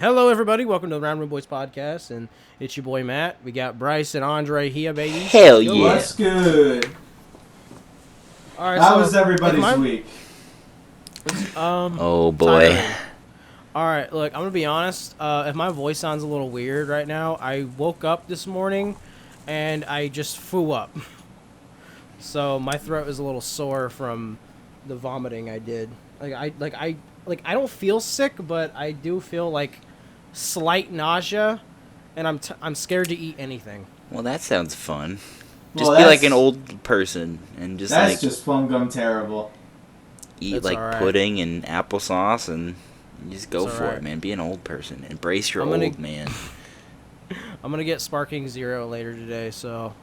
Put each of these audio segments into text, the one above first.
Hello, everybody. Welcome to the Round Room Boys podcast, and it's your boy Matt. We got Bryce and Andre here, baby. Hell yeah! What's good? All right, How so was everybody's week? Oh boy. Tiring. All right, look, I'm gonna be honest. If my voice sounds a little weird right now, I woke up this morning, and I just flew up. So my throat is a little sore from the vomiting I did. I don't feel sick, but I do feel like slight nausea, and I'm scared to eat anything. Well, that sounds fun. Well, Just be like an old person and just That's like just fun gum terrible. eat That's like alright. pudding and applesauce and just go It's for alright. it, man. Be an old person. Embrace your I'm gonna- old man. I'm gonna get Sparking Zero later today, so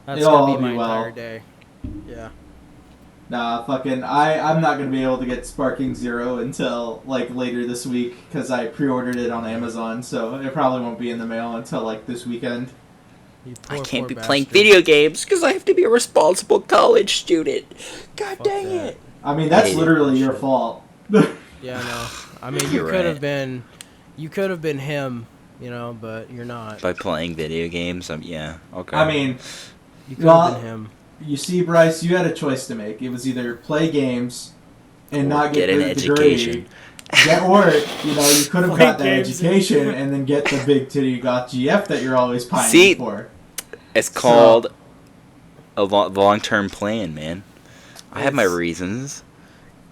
that's It'll gonna all be my be well. entire day. Yeah. Nah, I'm not gonna be able to get Sparking Zero until like later this week because I pre-ordered it on Amazon, so it probably won't be in the mail until like this weekend. You I poor, can't poor be playing bastard. video games because I have to be a responsible college student. God Fuck dang that. it! I mean, that's hate literally your shit. fault. Yeah, I know. I mean, you You're could right. have been, him, but you're not. By playing video games, yeah, okay. I mean, You could have well, been him. you see, Bryce, you had a choice to make. It was either play games and Or not get get an the education. degree, you could have Play got that games. education and then get the big titty got GF that you're always pining See? for. It's called a long-term plan, man. I have my It's- reasons.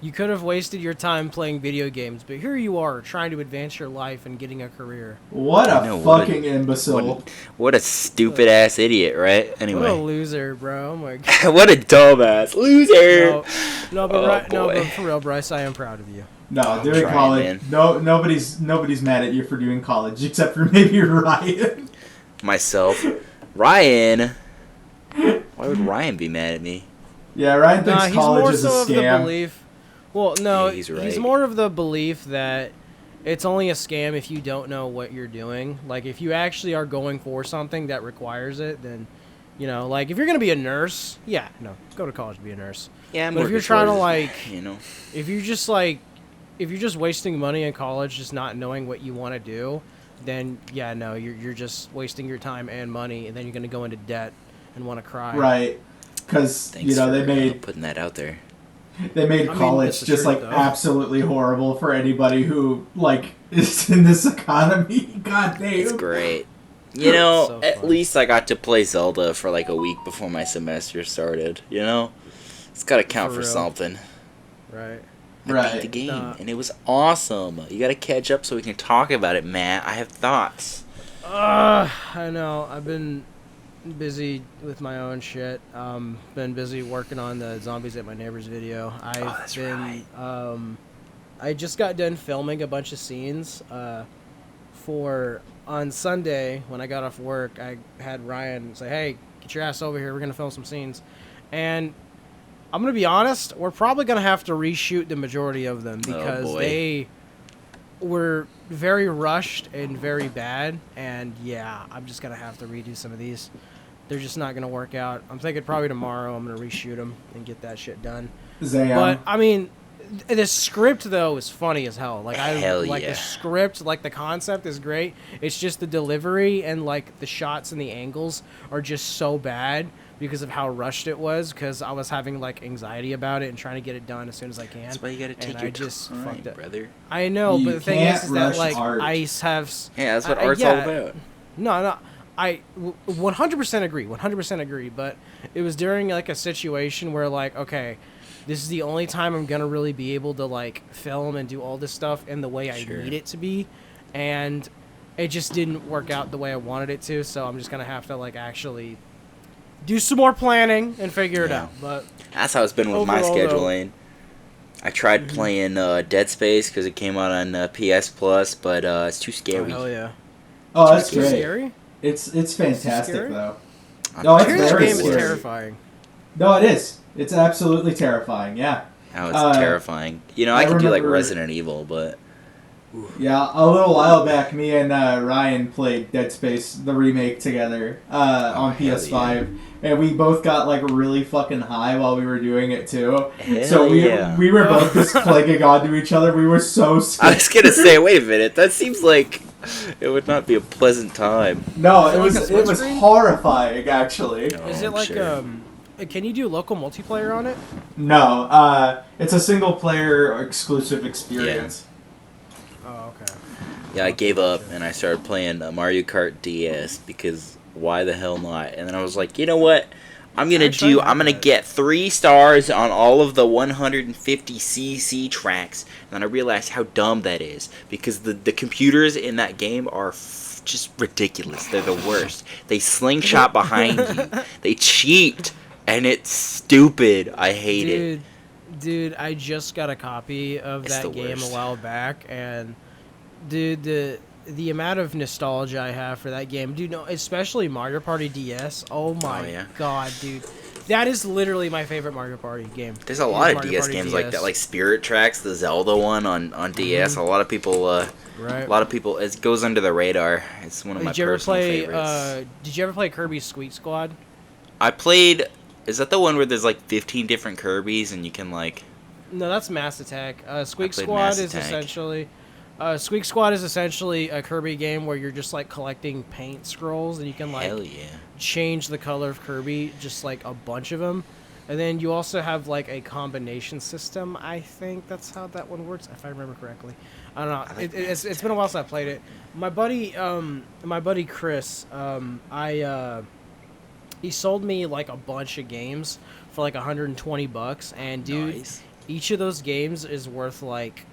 You could have wasted your time playing video games, but here you are trying to advance your life and getting a career. What I a know, what a- fucking imbecile. What a stupid ass idiot, right? What a Anyway, loser, bro. Oh my god. what a dumbass loser. No, boy. but for real, Bryce, I am proud of you. No, I'm doing trying, college. man. No, nobody's mad at you for doing college except for maybe Ryan. Myself, Ryan. Why would Ryan be mad at me? Yeah, Ryan Nah, thinks he's college more is a so of the scam. belief. Well, no, Yeah, he's right. more of the belief that it's only a scam if you don't know what you're doing. Like, if you actually are going for something that requires it, then, like, if you're going to be a nurse, yeah, no, go to college to be a nurse. Yeah, I'm But if working you're trying to, towards- like, you know, if you're just wasting money in college just not knowing what you want to do, then, yeah, no, you're just wasting your time and money, and then you're going to go into debt and want to cry. Right. Because, thanks they for made putting that out there. college it's the just, truth, like, though. absolutely horrible for anybody who, like, is in this economy. God damn. It's great. You know, So at fun. least I got to play Zelda for like a week before my semester started. You know, it's got to count For for real. something. Right. I Right. beat the game, Nah. and it was awesome. You got to catch up so we can talk about it, Matt. I have thoughts. I know. I've been busy with my own shit. Been busy working on the Zombies at My Neighbor's video. That's right. I just got done filming a bunch of scenes. For on Sunday when I got off work, I had Ryan say, "Hey, get your ass over here. We're gonna film some scenes," and I'm gonna be honest. We're probably gonna have to reshoot the majority of them because boy. they were very rushed and very bad. And yeah, I'm just gonna have to redo some of these. They're just not gonna work out. I'm thinking probably tomorrow I'm gonna reshoot them and get that shit done. Zam. But I mean, the script though is funny as hell. Like Hell like yeah. the script, like the concept is great. It's just the delivery and like the shots and the angles are just so bad because of how rushed it was. Because I was having like anxiety about it and trying to get it done as soon as I can. That's why you got to take and your I just time, fucked it. brother. I know, You but the thing can't is that rush like art. ice have. Yeah, that's what I- art's yeah. all about. No, I 100% agree. 100% agree. But it was during like a situation where like, okay, this is the only time I'm gonna really be able to like film and do all this stuff in the way I Sure. need it to be, and it just didn't work out the way I wanted it to. So I'm just gonna have to like actually do some more planning and figure it Yeah. out. But That's how it's been with my Overall, though- scheduling. I tried playing Dead Space because it came out on PS Plus, but it's too oh, scary. hell yeah, Oh, that's too great. scary. It's fantastic scary? though. I'm No, I it's hear this very game is scary. terrifying. No, it is. It's absolutely terrifying. Yeah. Oh, it's terrifying. You know, I I could do like remember- Resident Evil, but Yeah, a little while back, me and Ryan played Dead Space, the remake, together on hell PS5, and we both got like really fucking high while we were doing it too. Hell So yeah. we were both just clinging onto each other. We were so I scared. was gonna say, wait a minute, that seems like It would not be a pleasant time. No, Is it it like was a it split was screen? horrifying actually. Oh, Is it I'm like sure. can you do local multiplayer on it? No, it's a single player exclusive experience. Oh, okay. Yeah, I gave up and I started playing Mario Kart DS because why the hell not? And then I was like, you know what? I'm Actually, I I'm have gonna that. get 3 stars on all of the 150cc tracks. And then I realized how dumb that is because the computers in that game are just ridiculous. They're the worst. They slingshot behind you. They cheat, and it's stupid. I hate it. Dude, I just got a copy of It's the that game a worst. while back, and dude, the amount of nostalgia I have for that game, dude, no, especially Mario Party DS. Oh my yeah. god, dude, that is literally my favorite Mario Party game. There's a is lot of Mario DS Party games like DS. that, like Spirit Tracks, the Zelda one on DS. A lot of people, Right. a lot of people, it goes under the radar. It's one of my Did you ever personal play? favorites. Did you ever play Kirby's Squeak Squad? I played. Is that the one where there's like 15 different Kirby's and you can like? No, that's Mass Attack. Squeak played Squad Mass is Attack. essentially. Squeak Squad is essentially a Kirby game where you're just like collecting paint scrolls and you can like Hell yeah! change the color of Kirby, just like a bunch of them. And then you also have like a combination system. I think that's how that one works, if I remember correctly. I don't know. It's been a while since I played it. My buddy Chris, he sold me like a bunch of games for like $120, and dude, Nice. each of those games is worth like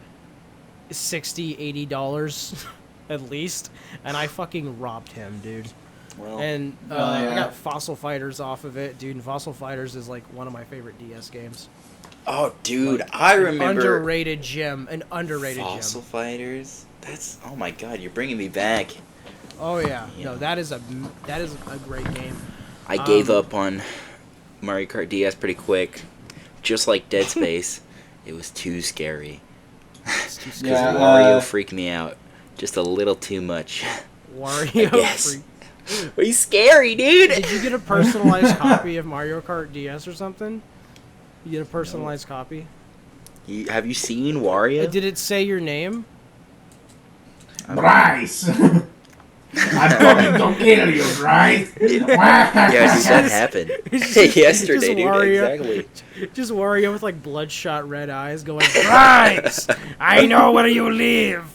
$60-$80 at least, and I fucking robbed him, dude. Well, And yeah. I got Fossil Fighters off of it, dude. And Fossil Fighters is like one of my favorite DS games. oh dude, Like, I An remember underrated gem. Fossil Fighters. That's oh my god, you're bringing me back. Oh yeah. Yeah. No, that is a great game. I gave up on Mario Kart DS pretty quick, just like Dead Space. It was too scary. It's too scary. Yeah, Wario freaked me out just a little too much. Wario. Yes. Freak. Are you scary, dude? Did you get a personalized copy of Mario Kart DS or something? You get a personalized copy? Have you seen Wario? Did it say your name? Bryce! I'm coming to kill you, Bryce! Yeah, dude, that happened yesterday, just dude. Wario. Exactly. Just Wario with like bloodshot red eyes going, Bryce! I know where you live!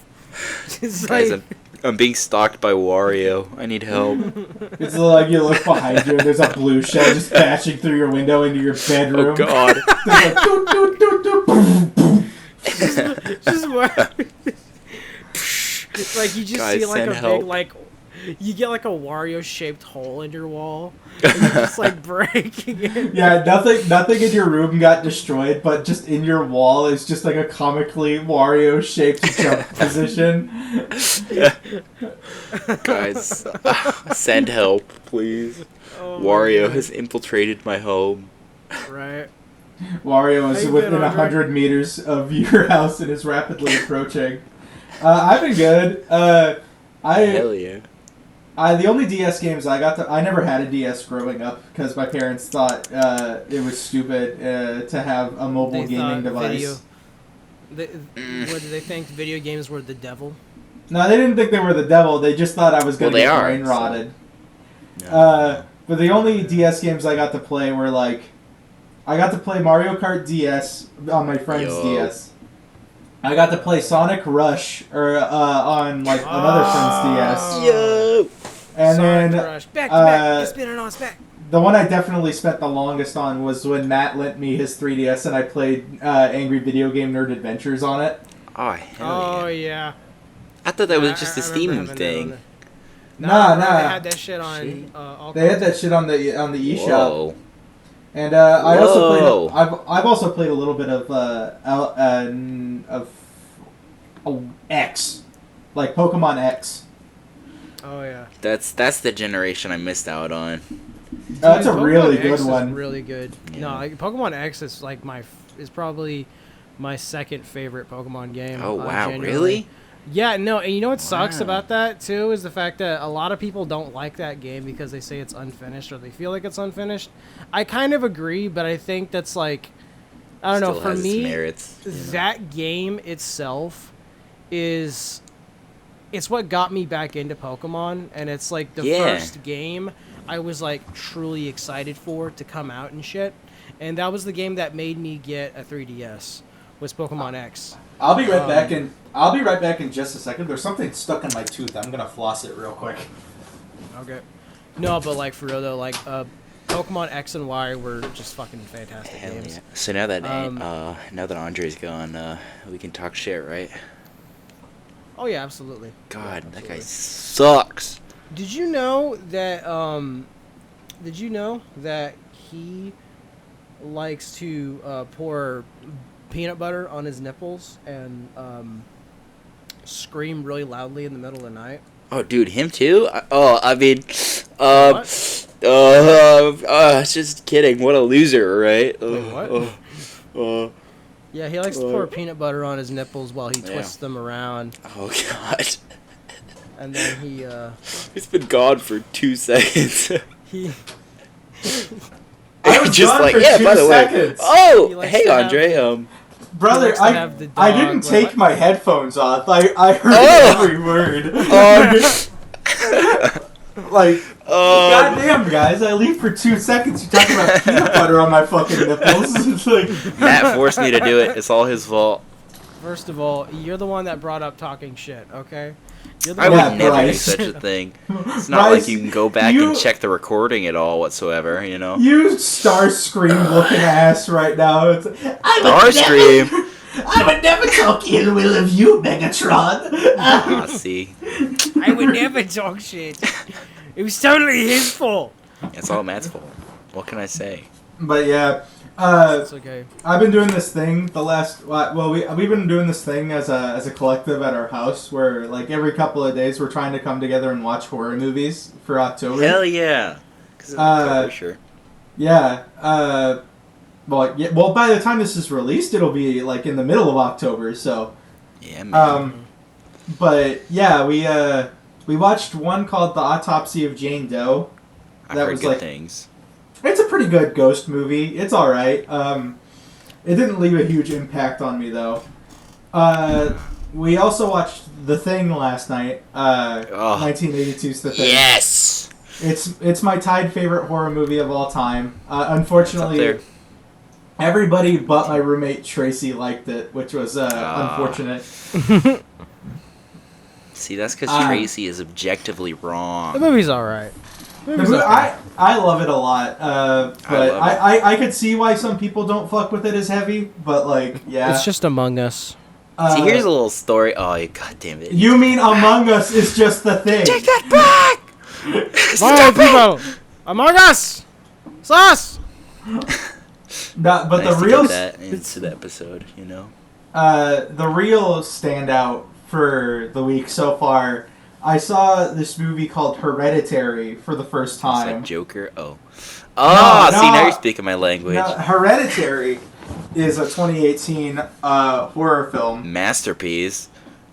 It's Guys, like, I'm being stalked by Wario. I need help. It's like you look behind you and there's a blue shell just bashing through your window into your bedroom. Oh god. There's like, doot, doot, doot, doot, boom, boom. just Wario. Like you just Guys, see like send a help. big like you get like a Wario shaped hole in your wall and you're just like breaking it. Yeah, nothing in your room got destroyed, but just in your wall is just like a comically Wario-shaped jump position. Guys, send help, please. Oh my Wario God. has infiltrated my home. Right. Wario How is you within been, Andre? 100 meters of your house and is rapidly approaching. I've been good. Hell yeah. The only DS games I never had a DS growing up because my parents thought it was stupid to have a mobile They gaming thought device. What did they think video games were the devil? No, they didn't think they were the devil. They just thought I was going to Well, they get are, brain so- rotted. No. But the only DS games I got to play were like, I got to play Mario Kart DS on my friend's Yo. DS. I got to play Sonic Rush on like another friend's DS. Yo. And Sonic then Rush. Back to back. It's been on its back. the one I definitely spent the longest on was when Matt lent me his 3DS and I played Angry Video Game Nerd Adventures on it. Oh, hell Oh yeah. yeah. I thought that was just a I remember Steam having that on thing. there. Nah. They had that shit on. Shit. All They had that shit on the eShop. Whoa. And I Whoa. also played. I've also played a little bit of X, like Pokemon X. Oh yeah. That's the generation I missed out on. That's a Dude, really Pokemon good X is one. really good. Yeah. No, like, Pokemon X is like is probably my second favorite Pokemon game. Oh wow, genuinely. really? Yeah, no, and you know what sucks Wow. about that too is the fact that a lot of people don't like that game because they say it's unfinished or they feel like it's unfinished. I kind of agree, but I think that's like, I don't know. Still For has its me, merits, you know? that game itself is it's what got me back into Pokemon, and it's like the Yeah. first game I was like truly excited for to come out and shit. And that was the game that made me get a 3DS. Was Pokemon X. I'll be right back in just a second. There's something stuck in my tooth. I'm gonna floss it real quick. Okay. No, but like for real though, like Pokemon X and Y were just fucking fantastic Hell games. yeah. So now that Andre's gone, we can talk shit, right? Oh yeah, absolutely. God, that guy Absolutely. sucks. Did you know that he likes to pour peanut butter on his nipples and scream really loudly in the middle of the night? Oh, dude, him too? I mean, What? just kidding. What a loser, right? Wait, what? Yeah, he likes to pour uh, peanut butter on his nipples while he Yeah. twists them around, Oh, God. and then he It's been gone for 2 seconds. he I was just gone like, for yeah, 2 by the way. seconds. He Oh, likes hey, to have Andre. the- Brother, likes to have the I dog, didn't but take what? my headphones off. I heard Oh! every word. Um, Like, goddamn, guys, I leave for 2 seconds. You're talking about peanut butter on my fucking nipples. It's like, Matt forced me to do it. It's all his fault. First of all, you're the one that brought up talking shit, okay? You're the I one Yeah, would that- never do Bryce. such a thing. It's not Bryce, like you can go back you- and check the recording at all whatsoever, you know? you Starscream looking ass right now. It's, Starscream! I would never talk ill will of you, Megatron. Ah, see? I would never talk shit. It was totally his fault. It's all Matt's fault. What can I say? But yeah, It's okay. I've been doing this thing we've been doing this thing as a collective at our house where like every couple of days we're trying to come together and watch horror movies for October. Hell yeah! 'Cause it's October, sure. Yeah. Well, by the time this is released, it'll be like in the middle of October. So, Yeah, man. but yeah, we watched one called The Autopsy of Jane Doe. I've that heard was good like- things. It's a pretty good ghost movie. It's all right. It didn't leave a huge impact on me though. We also watched The Thing last night. 1982's The Thing. Yes! It's my tied favorite horror movie of all time. It's up Unfortunately, there. everybody but my roommate Tracy liked it, which was unfortunate. See, that's because Uh, Tracy is objectively The wrong. movie's alright. I love it a lot, but love it. I could see why some people don't fuck with it as heavy. But like, yeah, It's just Among Us. See, here's a little story. Oh, god damn it. You mean Among Us is just the thing? Take that back! Alright, people! Among Us! It's us! But Nice the to real get that into the episode, you know? the real standout for the week so far, I saw this movie called Hereditary for the first It's time. like Joker. Oh. Oh, No, see, now no. you're speaking my language. Now, Hereditary is a 2018 horror film. Masterpiece.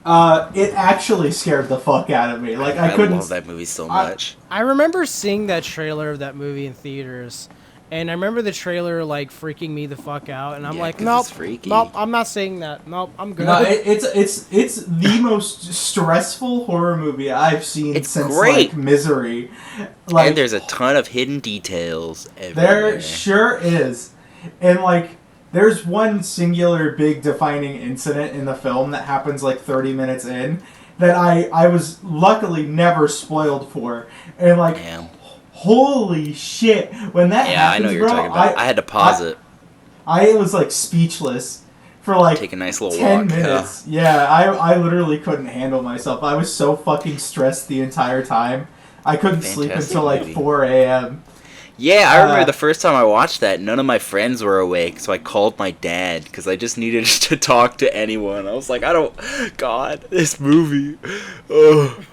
It actually scared the fuck out of me. Like I couldn't. love that movie so much. I remember seeing that trailer of that movie in theaters, and I remember the trailer like freaking me the fuck out, and I'm Yeah, like, 'cause nope, it's freaky. nope, I'm not saying that. Nope, I'm good. No, it's the most stressful horror movie I've seen It's since great. like Misery. And there's a ton of hidden details everywhere. There sure is. And like there's one singular big defining incident in the film that happens like 30 minutes in that I was luckily never spoiled for. And like Damn. holy shit, when that Yeah, I happens, know what you're bro, talking about. I had to pause it. I was like speechless for like Take a nice little 10 walk. minutes. Yeah, I literally couldn't handle myself. I was so fucking stressed the entire time. I couldn't sleep Fantastic until like movie. 4 a.m. Yeah, I remember Uh, the first time I watched that, none of my friends were awake, so I called my dad because I just needed to talk to anyone. I was like, God, this movie. Ugh.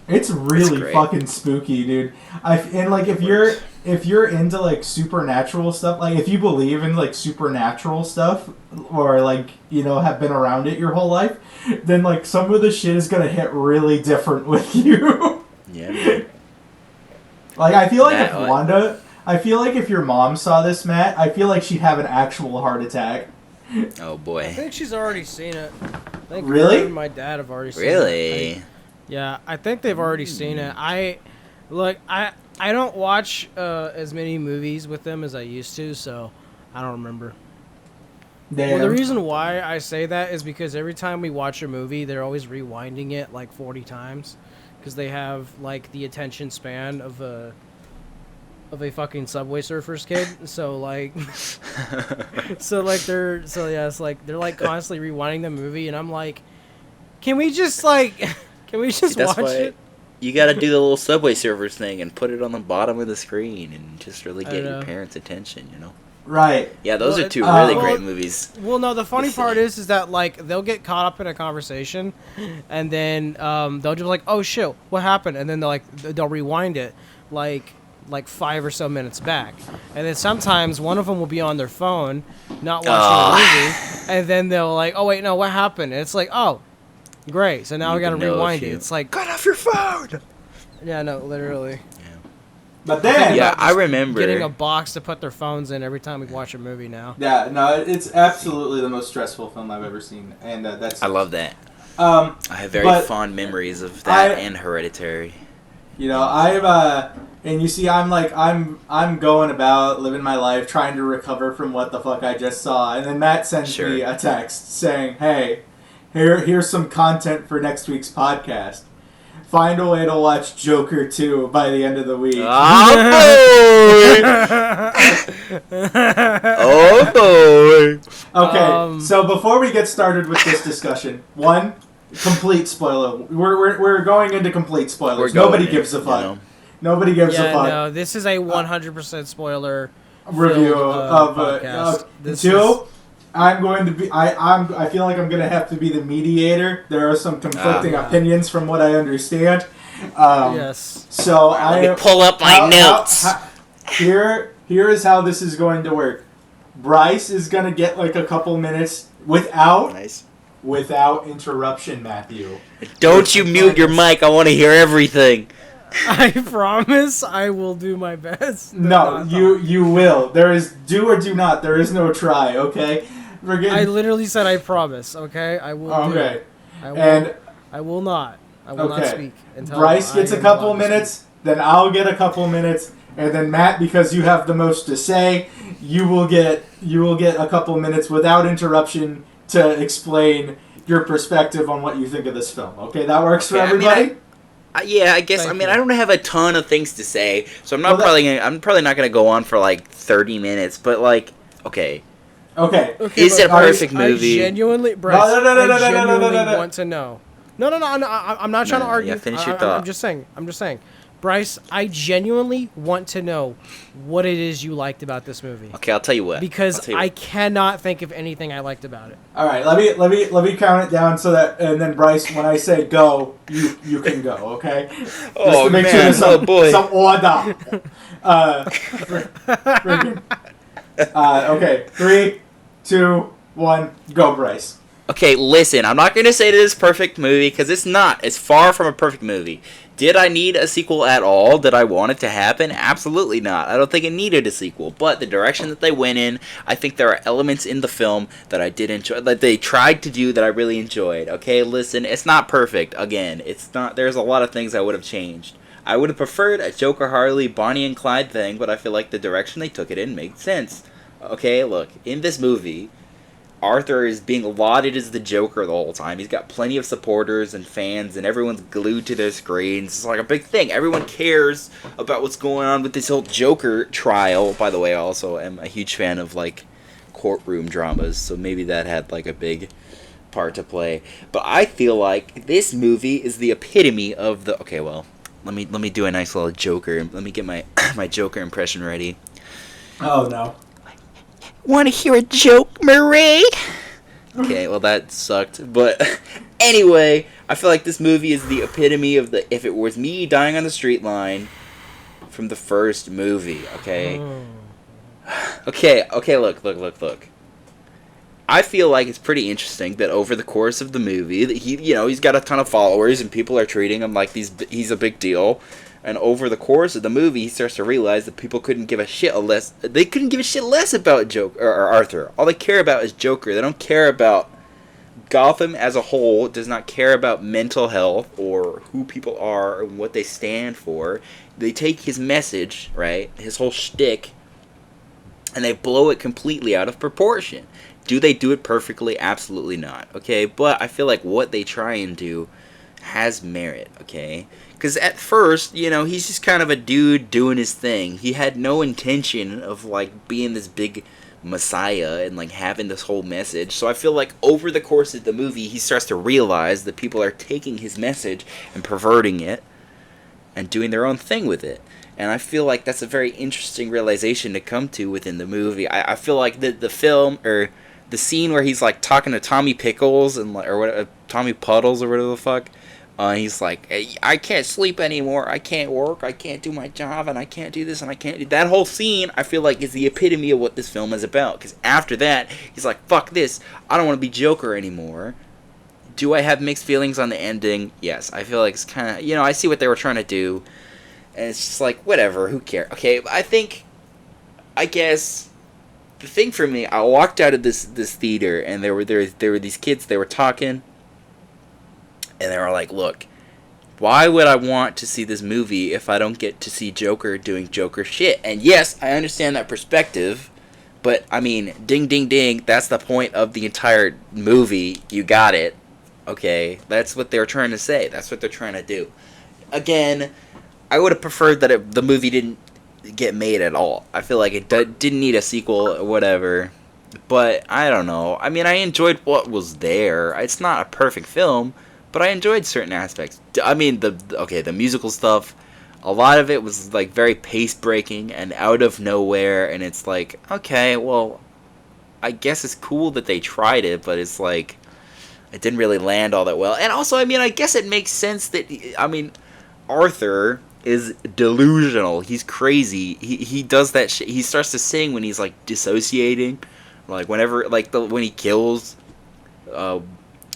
It's really great. fucking spooky, dude. And like if you're into like supernatural stuff, like if you believe in like supernatural stuff or like, you know, have been around it your whole life, then like some of the shit is gonna hit really different with you. Yeah, man. Like I feel like Matt, I feel like if your mom saw this, Matt, I feel like she'd have an actual heart attack. Oh I boy. think she's already seen it. I think Really? her and my dad have already seen it. Really? Yeah, I think they've already seen it. I don't watch as many movies with them as I used to, so I don't remember. Damn. Well, the reason why I say that is because every time we watch a movie, they're always rewinding it like 40 times, because they have like the attention span of a fucking Subway Surfers kid. So like, it's like they're like constantly rewinding the movie, and I'm like, can we just watch it? You gotta do the little Subway Surfers thing and put it on the bottom of the screen and just really get your parents' attention, you know? Right. Yeah, those Well, are two really well, great movies. Well, no, the funny part is that like they'll get caught up in a conversation, and then they'll just be like, "Oh shit, what happened?" And then they'll rewind it like 5 or so minutes back, and then sometimes one of them will be on their phone, not watching the movie, and then they'll like, "Oh wait, no, what happened?" And it's like, "Oh, great, so now we gotta rewind it." It's like, cut off your phone. yeah, no, literally. But then, Yeah, I remember Getting a box to put their phones in every time we watch a movie now. yeah, no, it's absolutely the most stressful film I've ever seen, and that's. I love that. I I have very fond memories of that and Hereditary. You know, and you see, I'm going about living my life trying to recover from what the fuck I just saw, and then Matt sends me a text saying, "Hey, here's some content for next week's podcast. Find a way to watch Joker 2 by the end of the week." Oh boy! Oh boy! Okay, so before we get started with this discussion, one, complete spoiler. We're going into complete spoilers. Nobody gives a fuck. Nobody gives a fuck. No, this is a 100% spoiler review of podcast. Two. I'm going to be. I feel like I'm going to have to be the mediator. There are some conflicting opinions from what I understand. Yes. So let me pull up my notes. Here is how this is going to work. Bryce is going to get like a couple minutes without interruption, Matthew. Don't you mute your mic. I want to hear everything. I promise I will do my best. No, you will. There is do or do not. There is no try, okay? I literally said I promise, okay? I will okay. do it. I will not. I will not speak until Bryce gets a couple minutes, then I'll get a couple minutes, and then Matt, because you have the most to say, you will get a couple minutes without interruption to explain your perspective on what you think of this film. Okay, that works for everybody? Yeah, I guess. I don't have a ton of things to say, so I'm probably not gonna go on for like 30 minutes. But like, okay. Is it a perfect movie? I genuinely, Bryce, I genuinely want to know. No, I'm not trying to argue. Yeah, finish your thought. I'm just saying. Bryce, I genuinely want to know what it is you liked about this movie. Okay, I'll tell you what. Because I cannot think of anything I liked about it. All right, let me count it down so that, and then Bryce, when I say go, you can go. Okay. Oh to make man! Sure there's some order. Okay, 3, 2, 1, go, Bryce. Okay, listen, I'm not going to say that it's a perfect movie, because it's not. It's far from a perfect movie. Did I need a sequel at all? Did I want it to happen? Absolutely not. I don't think it needed a sequel, but the direction that they went in, I think there are elements in the film that I did enjoy, that they tried to do that I really enjoyed. Okay, listen, it's not perfect. Again, it's not. There's a lot of things I would have changed. I would have preferred a Joker Harley, Bonnie and Clyde thing, but I feel like the direction they took it in made sense. Okay, look, in this movie, Arthur is being lauded as the Joker the whole time. He's got plenty of supporters and fans, and everyone's glued to their screens. It's like a big thing. Everyone cares about what's going on with this whole Joker trial. By the way, I also am a huge fan of, like, courtroom dramas, so maybe that had, like, a big part to play. But I feel like this movie is the epitome of the... Okay, well, let me do a nice little Joker. Let me get my my Joker impression ready. Oh, no. Want to hear a joke, Marie? Okay, well that sucked. But anyway, I feel like this movie is the epitome of the if it was me dying on the street line from the first movie, okay? Okay, look. I feel like it's pretty interesting that over the course of the movie, that he's got a ton of followers and people are treating him like he's a big deal. And over the course of the movie, he starts to realize that people couldn't give a shit less. They couldn't give a shit less about Joker or Arthur. All they care about is Joker. They don't care about Gotham as a whole does not care about mental health or who people are and what they stand for. They take his message, right, his whole shtick, and they blow it completely out of proportion. Do they do it perfectly? Absolutely not. Okay, but I feel like what they try and do has merit. Okay, because at first, he's just kind of a dude doing his thing. He had no intention of like being this big messiah and like having this whole message. So I feel like over the course of the movie, he starts to realize that people are taking his message and perverting it and doing their own thing with it. And I feel like that's a very interesting realization to come to within the movie. I feel like the film, or the scene where he's like talking to Tommy Pickles and or what, Tommy Puddles or whatever the fuck. He's like, hey, I can't sleep anymore. I can't work. I can't do my job, and I can't do this, and I can't do that. Whole scene, I feel like, is the epitome of what this film is about. Because after that, he's like, fuck this. I don't want to be Joker anymore. Do I have mixed feelings on the ending? Yes. I feel like it's kind of, I see what they were trying to do. And it's just like, whatever, who cares? Okay, I guess, the thing for me, I walked out of this theater, and there were these kids, they were talking, and they were like, look, why would I want to see this movie if I don't get to see Joker doing Joker shit? And yes, I understand that perspective, but, I mean, ding, ding, ding, that's the point of the entire movie. You got it. Okay? That's what they're trying to say. That's what they're trying to do. Again, I would have preferred that the movie didn't get made at all. I feel like it didn't need a sequel or whatever. But, I don't know. I mean, I enjoyed what was there. It's not a perfect film, but I enjoyed certain aspects. I mean, the musical stuff, a lot of it was, like, very pace-breaking and out of nowhere, and it's like, okay, well, I guess it's cool that they tried it, but it's like, it didn't really land all that well. And also, I mean, I guess it makes sense that, Arthur is delusional. He's crazy. He does that shit. He starts to sing when he's, like, dissociating. Like, whenever, like, when he kills,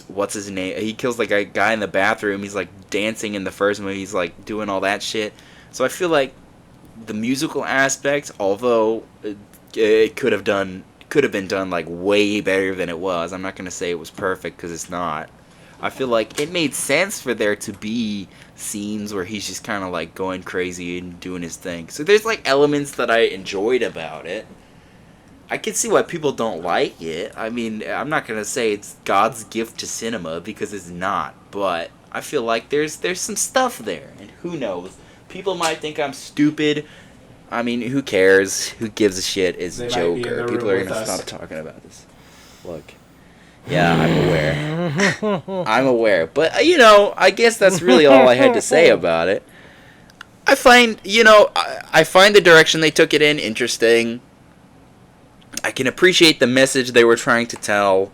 what's his name? He kills like a guy in the bathroom. He's like dancing in the first movie. He's like doing all that shit. So I feel like the musical aspect, although it could have been done like way better than it was. I'm not gonna say it was perfect because it's not. I feel like it made sense for there to be scenes where he's just kind of like going crazy and doing his thing. So there's like elements that I enjoyed about it. I can see why people don't like it. I mean, I'm not going to say it's God's gift to cinema, because it's not. But I feel like there's some stuff there. And who knows? People might think I'm stupid. I mean, who cares? Who gives a shit? It's Joker. People are going to stop talking about this. Look. Yeah, I'm aware. I'm aware. But, I guess that's really all I had to say about it. I find the direction they took it in interesting. I can appreciate the message they were trying to tell.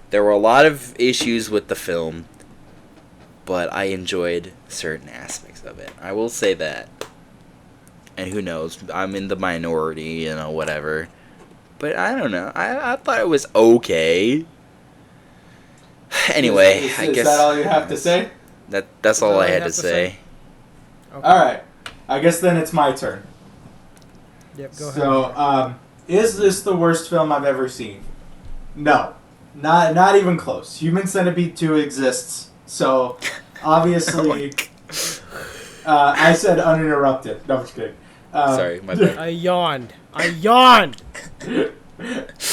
There were a lot of issues with the film, but I enjoyed certain aspects of it. I will say that. And who knows? I'm in the minority, whatever. But I don't know. I thought it was okay. Anyway, I guess... Is that all you have to say? That's all I had to say. Okay. Alright. I guess then it's my turn. Yep, go ahead. So, is this the worst film I've ever seen? No. Not even close. Human Centipede 2 exists, so obviously I said uninterrupted. No, I'm just kidding. Sorry, my bad. I yawned.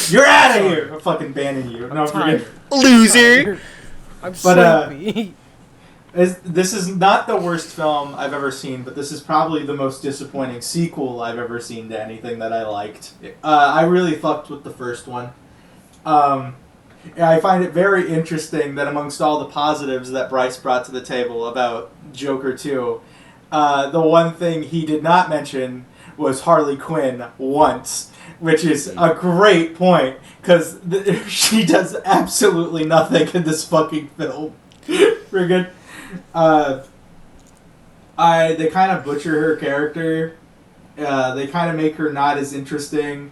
You're out of here! I'm fucking banning you. No, forget it. Loser! I'm sleepy. This is not the worst film I've ever seen, but this is probably the most disappointing sequel I've ever seen to anything that I liked. I really fucked with the first one. I find it very interesting that amongst all the positives that Bryce brought to the table about Joker 2, the one thing he did not mention was Harley Quinn once, which is a great point, because she does absolutely nothing in this fucking film. We're good. They kind of butcher her character. They kind of make her not as interesting.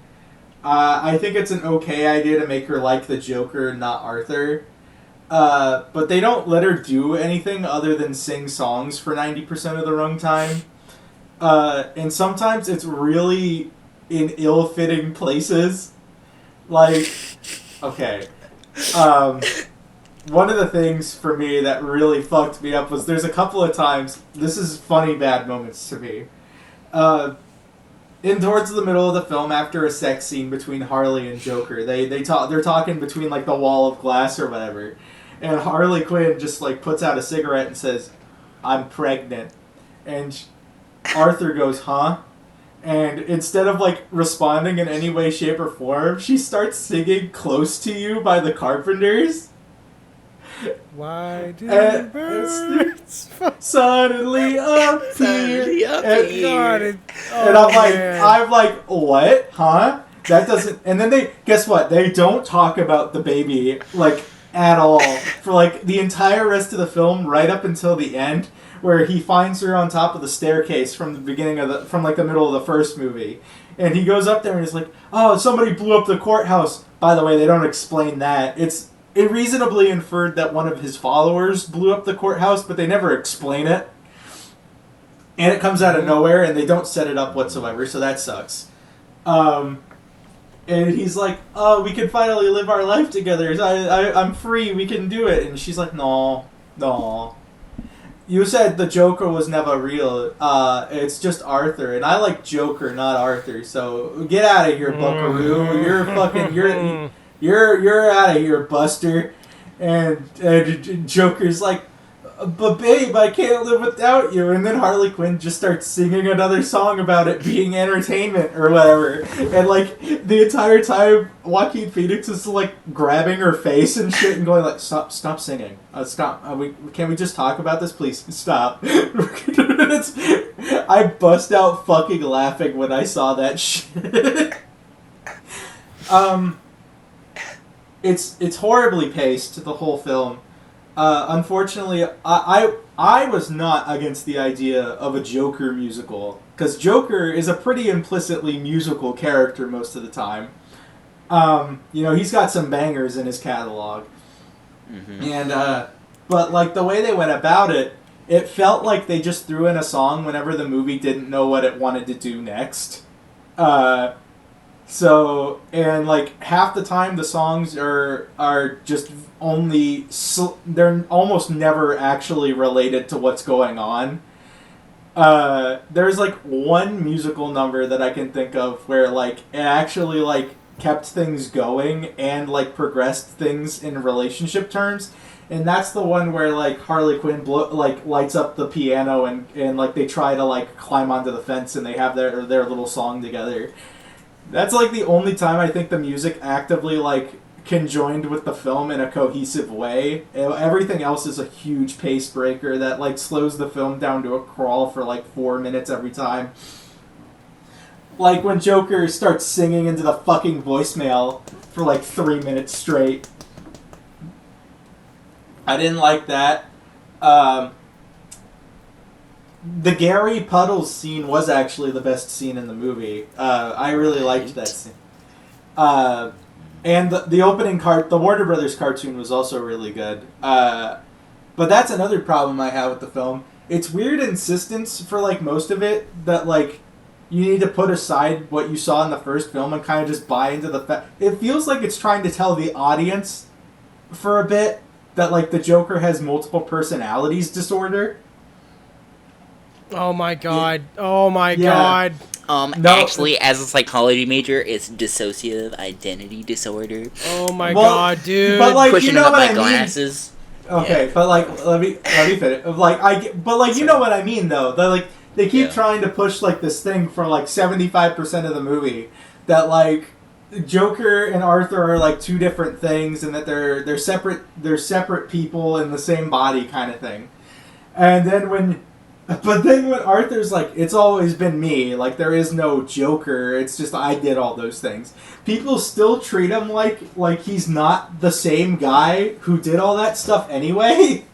I think it's an okay idea to make her like the Joker, not Arthur. But they don't let her do anything other than sing songs for 90% of the runtime. And sometimes it's really in ill-fitting places. Like, okay. one of the things for me that really fucked me up was there's a couple of times, this is funny bad moments to me. In towards the middle of the film, after a sex scene between Harley and Joker, they're talking between like the wall of glass or whatever, and Harley Quinn just like puts out a cigarette and says, "I'm pregnant," and Arthur goes, "Huh?" And instead of like responding in any way, shape, or form, she starts singing "Close to You" by the Carpenters. Why do And birds suddenly appear? And, God, and I'm like, what? Huh? That doesn't. And then guess what? They don't talk about the baby like at all for like the entire rest of the film, right up until the end, where he finds her on top of the staircase from the beginning of from like the middle of the first movie, and he goes up there and he's like, oh, somebody blew up the courthouse. By the way, they don't explain that. It reasonably inferred that one of his followers blew up the courthouse, but they never explain it. And it comes out of nowhere, and they don't set it up whatsoever, so that sucks. And he's like, oh, we can finally live our life together. I'm free, we can do it. And she's like, no. You said the Joker was never real. It's just Arthur. And I like Joker, not Arthur, so get out of here, buckaroo. You're out of here, Buster. And Joker's like, but babe, I can't live without you. And then Harley Quinn just starts singing another song about it being entertainment or whatever. And like the entire time, Joaquin Phoenix is like grabbing her face and shit and going like, stop singing. Stop. Can we just talk about this, please? Stop. I bust out fucking laughing when I saw that shit. It's horribly paced, the whole film. Unfortunately, I was not against the idea of a Joker musical, because Joker is a pretty implicitly musical character most of the time. He's got some bangers in his catalog. Mm-hmm. And, but like the way they went about it, it felt like they just threw in a song whenever the movie didn't know what it wanted to do next. So, and like half the time the songs are just only, they're almost never actually related to what's going on. There's like one musical number that I can think of where like it actually like kept things going and like progressed things in relationship terms. And that's the one where like Harley Quinn lights up the piano and like they try to like climb onto the fence and they have their little song together. That's like the only time I think the music actively like conjoined with the film in a cohesive way. Everything else is a huge pace breaker that like slows the film down to a crawl for like 4 minutes every time. Like when Joker starts singing into the fucking voicemail for like 3 minutes straight. I didn't like that. The Gary Puddles scene was actually the best scene in the movie. I really liked that scene. And the opening the Warner Brothers cartoon was also really good. But that's another problem I have with the film. It's weird insistence for like most of it that like you need to put aside what you saw in the first film and kind of just buy into the fact. It feels like it's trying to tell the audience for a bit that like the Joker has multiple personalities disorder. Oh my god. Oh my god. Actually, as a psychology major, it's dissociative identity disorder. Oh my god, dude. But like, pushing you know up what my I mean? glasses. Okay, yeah. But like, let me finish. Like, you know what I mean though. Like, they keep trying to push like this thing for like 75% of the movie that like Joker and Arthur are like two different things and that they're separate people in the same body kind of thing. And then when Arthur's like, it's always been me, like there is no Joker, it's just I did all those things. People still treat him like he's not the same guy who did all that stuff anyway.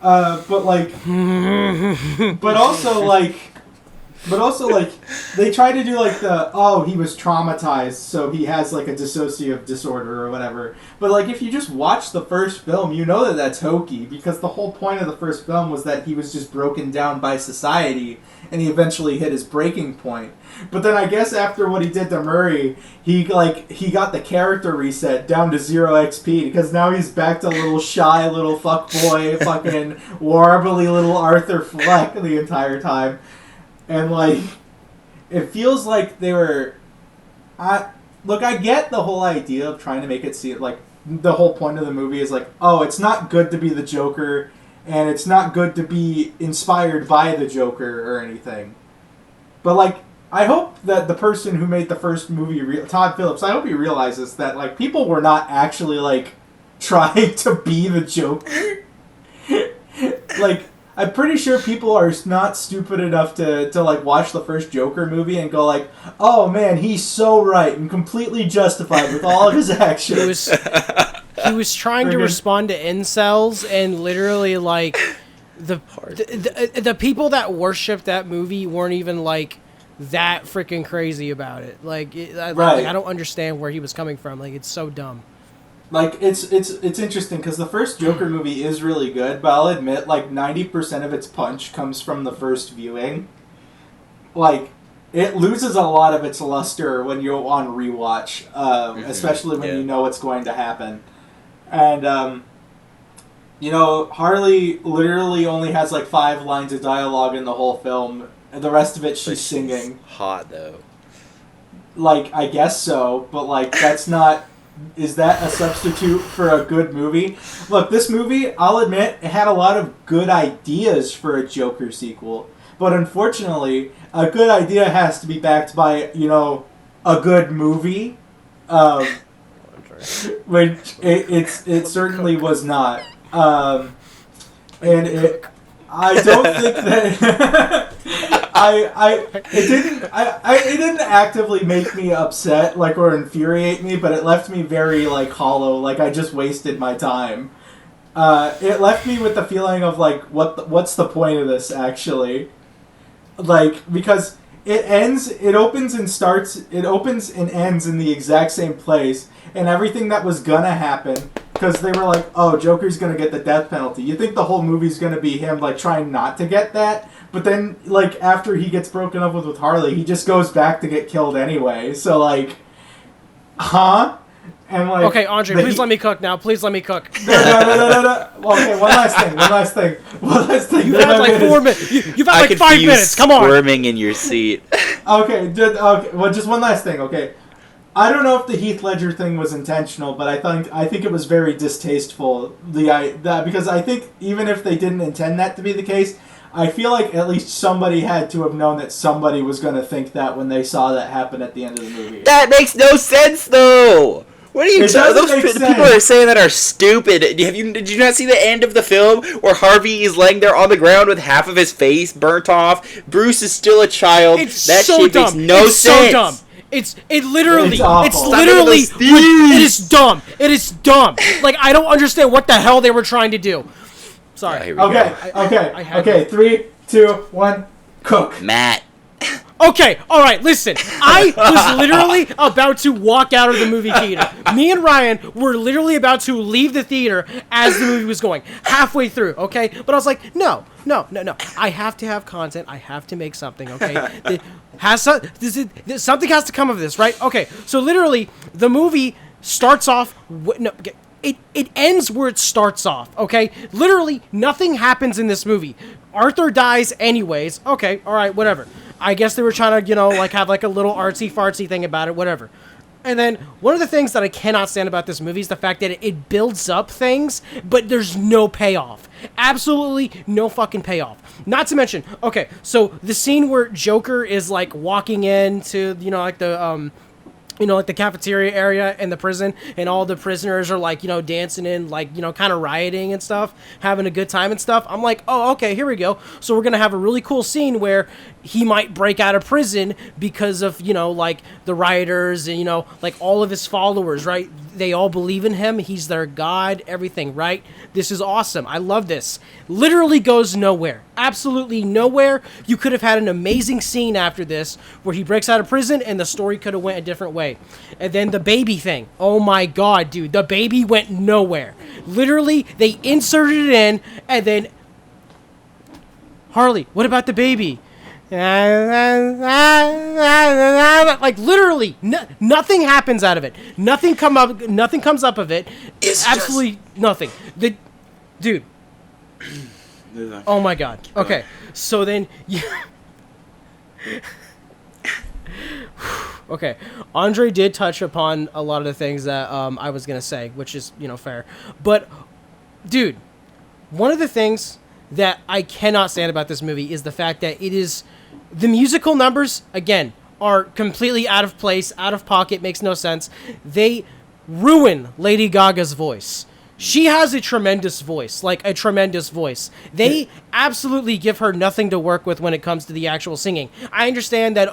But also like, But also, like, they try to do, like, he was traumatized, so he has, like, a dissociative disorder or whatever. But, like, if you just watch the first film, you know that that's hokey, because the whole point of the first film was that he was just broken down by society, and he eventually hit his breaking point. But then I guess after what he did to Murray, he got the character reset down to 0 XP, because now he's back to little shy little fuckboy, fucking warbly little Arthur Fleck the entire time. And, like, it feels like they were... I get the whole idea of trying to make it seem like the whole point of the movie is like, oh, it's not good to be the Joker, and it's not good to be inspired by the Joker or anything. But, like, I hope that the person who made the first movie, Todd Phillips, I hope he realizes that, like, people were not actually, like, trying to be the Joker. Like... I'm pretty sure people are not stupid enough to like watch the first Joker movie and go like, oh man, he's so right and completely justified with all of his actions. He was trying to respond to incels, and literally like the people that worshipped that movie weren't even like that freaking crazy about it. Like, I don't understand where he was coming from. Like, it's so dumb. Like, it's interesting, because the first Joker movie is really good, but I'll admit, like, 90% of its punch comes from the first viewing. Like, it loses a lot of its luster when you're on rewatch, especially when you know what's going to happen. And, you know, Harley literally only has, like, 5 lines of dialogue in the whole film, and the rest of it she's singing. Hot, though. Like, I guess so, but, like, that's not... Is that a substitute for a good movie? Look, this movie, I'll admit, it had a lot of good ideas for a Joker sequel. But unfortunately, a good idea has to be backed by, you know, a good movie. Which it certainly was not. I don't think that... it didn't actively make me upset, like, or infuriate me, but it left me very, like, hollow, like I just wasted my time. It left me with the feeling of, like, what's the point of this, actually? Like, because it opens and ends in the exact same place, and everything that was gonna happen, because they were like, oh, Joker's gonna get the death penalty. You think the whole movie's gonna be him, like, trying not to get that? But then, like, after he gets broken up with Harley, he just goes back to get killed anyway. So, like, huh? And, like... Okay, Andre, please let me cook now. Please let me cook. No. Okay, one last thing. You've had, like, 4 minutes. You've had, like, 5 minutes. Come on. Squirming in your seat. Okay, well, just one last thing, okay? I don't know if the Heath Ledger thing was intentional, but I think it was very distasteful. Because I think even if they didn't intend that to be the case... I feel like at least somebody had to have known that somebody was going to think that when they saw that happen at the end of the movie. That makes no sense, though! What are you talking about? Those people are saying that are stupid. Did you not see the end of the film where Harvey is laying there on the ground with half of his face burnt off? Bruce is still a child. That shit makes no sense. So dumb. It is dumb. It is dumb. Like, I don't understand what the hell they were trying to do. Sorry. Okay. 3, 2, 1, cook. Matt. Okay, alright, listen. I was literally about to walk out of the movie theater. Me and Ryan were literally about to leave the theater as the movie was going. Halfway through, okay? But I was like, no. I have to have content. I have to make something, okay? Something has to come of this, right? Okay, so literally, the movie starts off... It ends where it starts off, okay? Literally, nothing happens in this movie. Arthur dies anyways. Okay, alright, whatever. I guess they were trying to, like, have, like, a little artsy-fartsy thing about it, whatever. And then, one of the things that I cannot stand about this movie is the fact that it builds up things, but there's no payoff. Absolutely no fucking payoff. Not to mention, okay, so the scene where Joker is, like, walking into, like, the, like the cafeteria area in the prison, and all the prisoners are like, dancing and like, kind of rioting and stuff, having a good time and stuff. I'm like, oh, okay, here we go. So we're going to have a really cool scene where he might break out of prison because of, like the rioters and, like all of his followers, right? they all believe in him. He's their god, everything, right? This is awesome. I love this. Literally goes nowhere. Absolutely nowhere. You could have had an amazing scene after this where he breaks out of prison and the story could have went a different way. And then the baby thing. Oh my god, dude. The baby went nowhere. Literally, they inserted it in and then... Harley, what about the baby? Like literally, nothing happens out of it. Nothing comes up of it. It's absolutely nothing. Dude. Oh my god. Okay, so then okay, Andre did touch upon a lot of the things that I was gonna say, which is fair. But dude, one of the things that I cannot stand about this movie is the fact that it is... The musical numbers, again, are completely out of place, out of pocket, makes no sense. They ruin Lady Gaga's voice. She has a tremendous voice, like a tremendous voice. They absolutely give her nothing to work with when it comes to the actual singing. I understand that,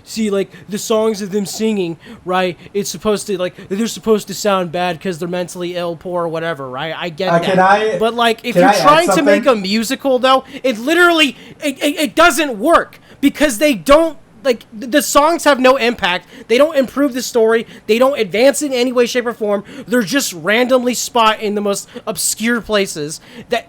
see, like, the songs of them singing, right, it's supposed to, like, they're supposed to sound bad because they're mentally ill, poor, whatever, right? I get that. But, like, if you're trying to make a musical, though, it literally, it doesn't work because they don't, like, the songs have no impact. They don't improve the story. They don't advance in any way, shape, or form. They're just randomly spot in the most obscure places. That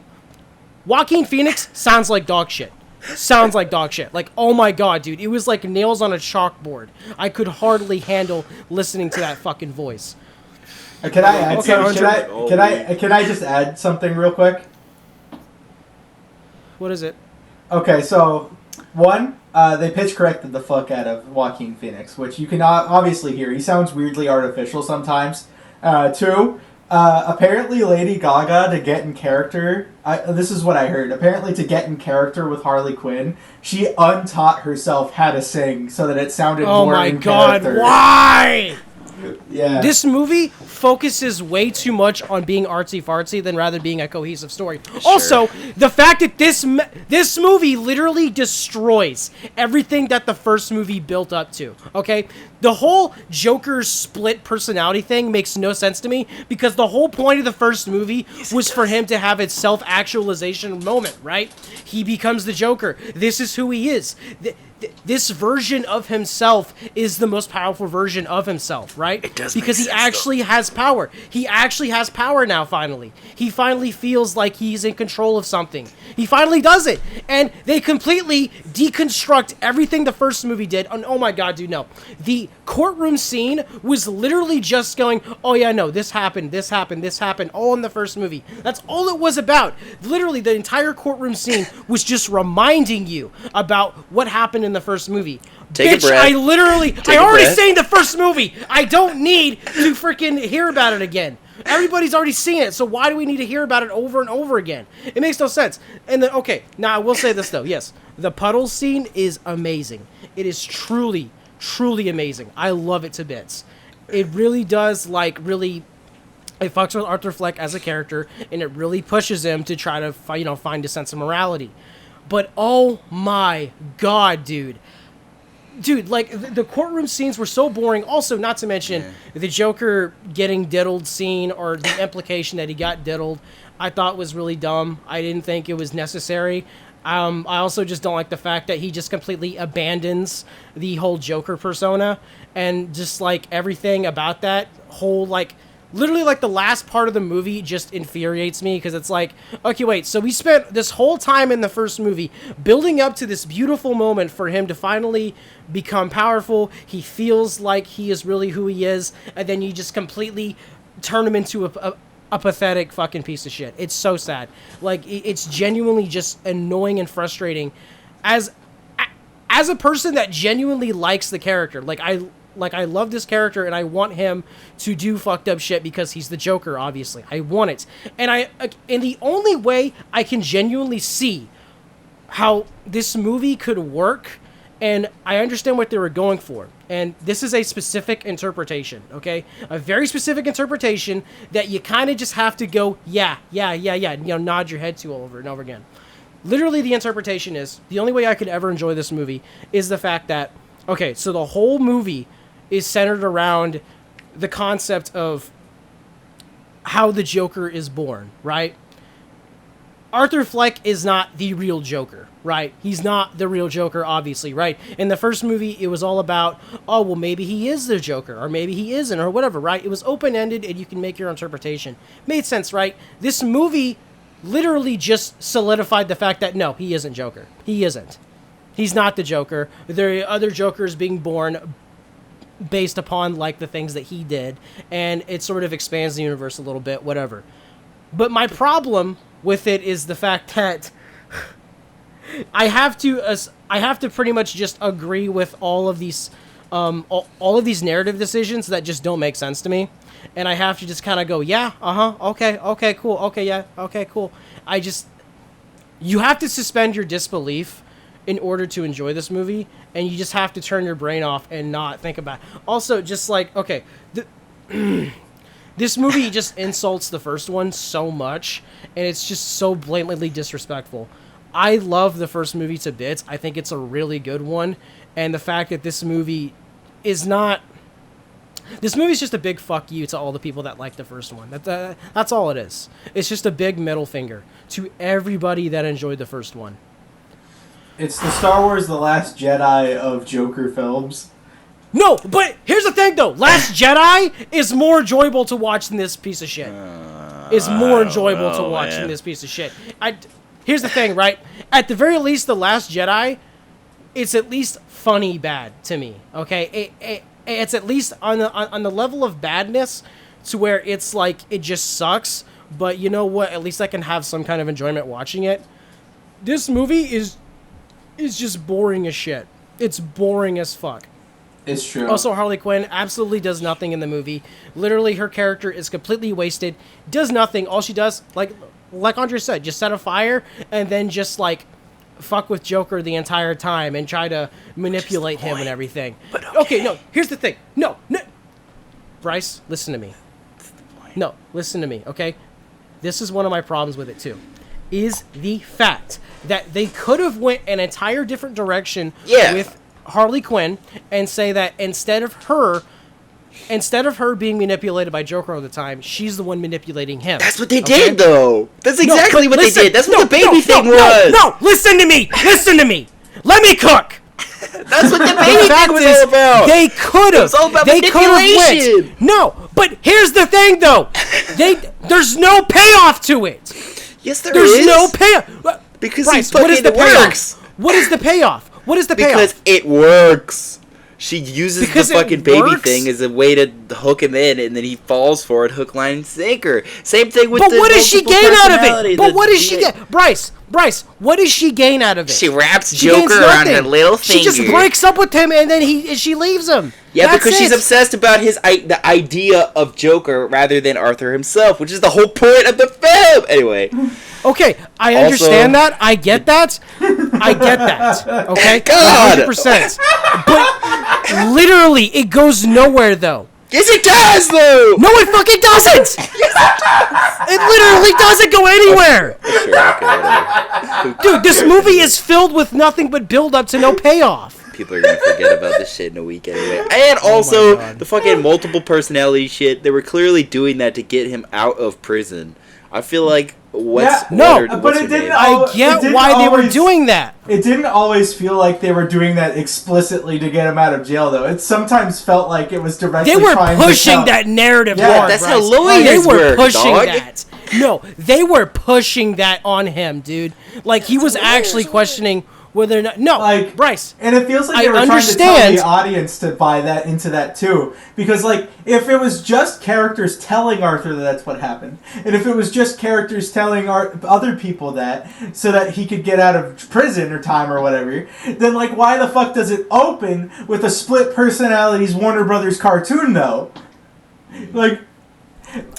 Joaquin Phoenix sounds like dog shit. Sounds like dog shit. Like, oh my god, dude. It was like nails on a chalkboard. I could hardly handle listening to that fucking voice. Can I add Can I just add something real quick? What is it? Okay, so one, they pitch corrected the fuck out of Joaquin Phoenix, which you can obviously hear. He sounds weirdly artificial sometimes. Two, apparently Lady Gaga, to get in character, this is what I heard, apparently to get in character with Harley Quinn, she untaught herself how to sing so that it sounded more in character. Oh my god, why? Yeah. This movie focuses way too much on being artsy-fartsy than rather being a cohesive story. Sure. Also, the fact that this movie literally destroys everything that the first movie built up to, okay? The whole Joker split personality thing makes no sense to me because the whole point of the first movie was for him to have its self-actualization moment, right? He becomes the Joker. This is who he is. This version of himself is the most powerful version of himself, right? It does because he actually has power. He actually has power now, finally. He finally feels like he's in control of something. He finally does it. And they completely deconstruct everything the first movie did. And oh my god, dude, no. The courtroom scene was literally just going, oh yeah, no, this happened, all in the first movie. That's all it was about. Literally, the entire courtroom scene was just reminding you about what happened in the first movie. Take Bitch, I already seen the first movie. I don't need to freaking hear about it again. Everybody's already seen it, so why do we need to hear about it over and over again? It makes no sense. And then, okay, now I will say this though. Yes, the puddle scene is amazing. It is truly, truly amazing. I love it to bits. It really does, like, really... It fucks with Arthur Fleck as a character, and it really pushes him to try to, find a sense of morality. But oh my god, dude. Dude, like, the courtroom scenes were so boring. Also, not to mention, the Joker getting diddled scene, or the implication that he got diddled, I thought was really dumb. I didn't think it was necessary. I also just don't like the fact that he just completely abandons the whole Joker persona, and just, like, everything about that whole, like... Literally, like, the last part of the movie just infuriates me, because it's like, okay, wait, so we spent this whole time in the first movie building up to this beautiful moment for him to finally become powerful. He feels like he is really who he is, and then you just completely turn him into a pathetic fucking piece of shit. It's so sad. Like, it's genuinely just annoying and frustrating. As a person that genuinely likes the character, like, I love this character, and I want him to do fucked up shit because he's the Joker, obviously. I want it. And the only way I can genuinely see how this movie could work, and I understand what they were going for, and this is a specific interpretation, okay? A very specific interpretation that you kind of just have to go, yeah, nod your head to over and over again. Literally, the interpretation is, the only way I could ever enjoy this movie is the fact that, okay, so the whole movie is centered around the concept of how the Joker is born, right? Arthur Fleck is not the real Joker, right? He's not the real Joker, obviously, right? In the first movie, it was all about, oh, well, maybe he is the Joker, or maybe he isn't, or whatever, right? It was open-ended, and you can make your interpretation. Made sense, right? This movie literally just solidified the fact that, no, he isn't Joker. He isn't. He's not the Joker. There are other Jokers being born based upon, like, the things that he did, and it sort of expands the universe a little bit, whatever. But my problem with it is the fact that I have to pretty much just agree with all of these narrative decisions that just don't make sense to me, and I have to just kind of go, yeah, okay, cool, okay, yeah, okay, cool. You have to suspend your disbelief in order to enjoy this movie, and you just have to turn your brain off and not think about it. Also, just like, okay, this movie just insults the first one so much, and it's just so blatantly disrespectful. I love the first movie to bits. I think it's a really good one, and the fact that this movie is not... This movie's just a big fuck you to all the people that like the first one. That's all it is. It's just a big middle finger to everybody that enjoyed the first one. It's the Star Wars The Last Jedi of Joker films. No, but here's the thing, though. Last Jedi is more enjoyable to watch than this piece of shit. Is more enjoyable to watch than this piece of shit. Here's the thing, right? At the very least, The Last Jedi, it's at least funny bad to me, okay? It's at least on the level of badness to where it's like, it just sucks, but you know what? At least I can have some kind of enjoyment watching it. This movie is just boring as shit. It's boring as fuck. It's true. Also, Harley Quinn absolutely does nothing in the movie. Literally, her character is completely wasted. Does nothing. All she does, like Andre said, just set a fire and then just, like, fuck with Joker the entire time and try to manipulate him and everything. But okay, no, here's the thing. No. Bryce, listen to me. No, listen to me, okay? This is one of my problems with it, too. Is the fact that they could have went an entire different direction with Harley Quinn and say that instead of her being manipulated by Joker all the time, she's the one manipulating him. That's what they did, though. That's exactly what they did. That's what the baby thing was. No, listen to me. Let me cook. That's what the baby thing was all about. They could have. It was all about manipulation. No, but here's the thing, though. There's no payoff to it. Yes, There's no payoff. Because Bryce, what is the works? What is the payoff? What is the payoff? Because it works. She uses the fucking baby thing as a way to hook him in, and then he falls for it, hook, line, and sinker. Same thing with the what does she gain out of it? But what does she get? Bryce, what does she gain out of it? She wraps Joker around her little finger. She just breaks up with him, and then she leaves him. Yeah, that's because she's obsessed about the idea of Joker rather than Arthur himself, which is the whole point of the film. Anyway. Okay, I understand that. I get that. Okay? God! 100%. But literally, it goes nowhere, though. Yes, it does, though! No, it fucking doesn't! Yes, it does! It literally doesn't go anywhere! Sure, Dude, this movie is filled with nothing but build-up to no payoff. People are gonna forget about this shit in a week anyway. And also, the fucking multiple personality shit, they were clearly doing that to get him out of prison. I feel like I get why they were doing that. It didn't always feel like they were doing that explicitly to get him out of jail, though. It sometimes felt like it was directly trying to They were pushing that narrative hard, that's Bryce. how lawyers work, pushing dog. that. No, they were pushing that on him, dude. Like, he was actually questioning whether or not... No, like, Bryce. And it feels like they were trying to tell the audience to buy that into that, too. Because, like, if it was just characters telling Arthur that that's what happened, and if it was just characters telling other people that so that he could get out of prison or time or whatever, then, like, why the fuck does it open with a split personalities Warner Brothers cartoon, though? Like...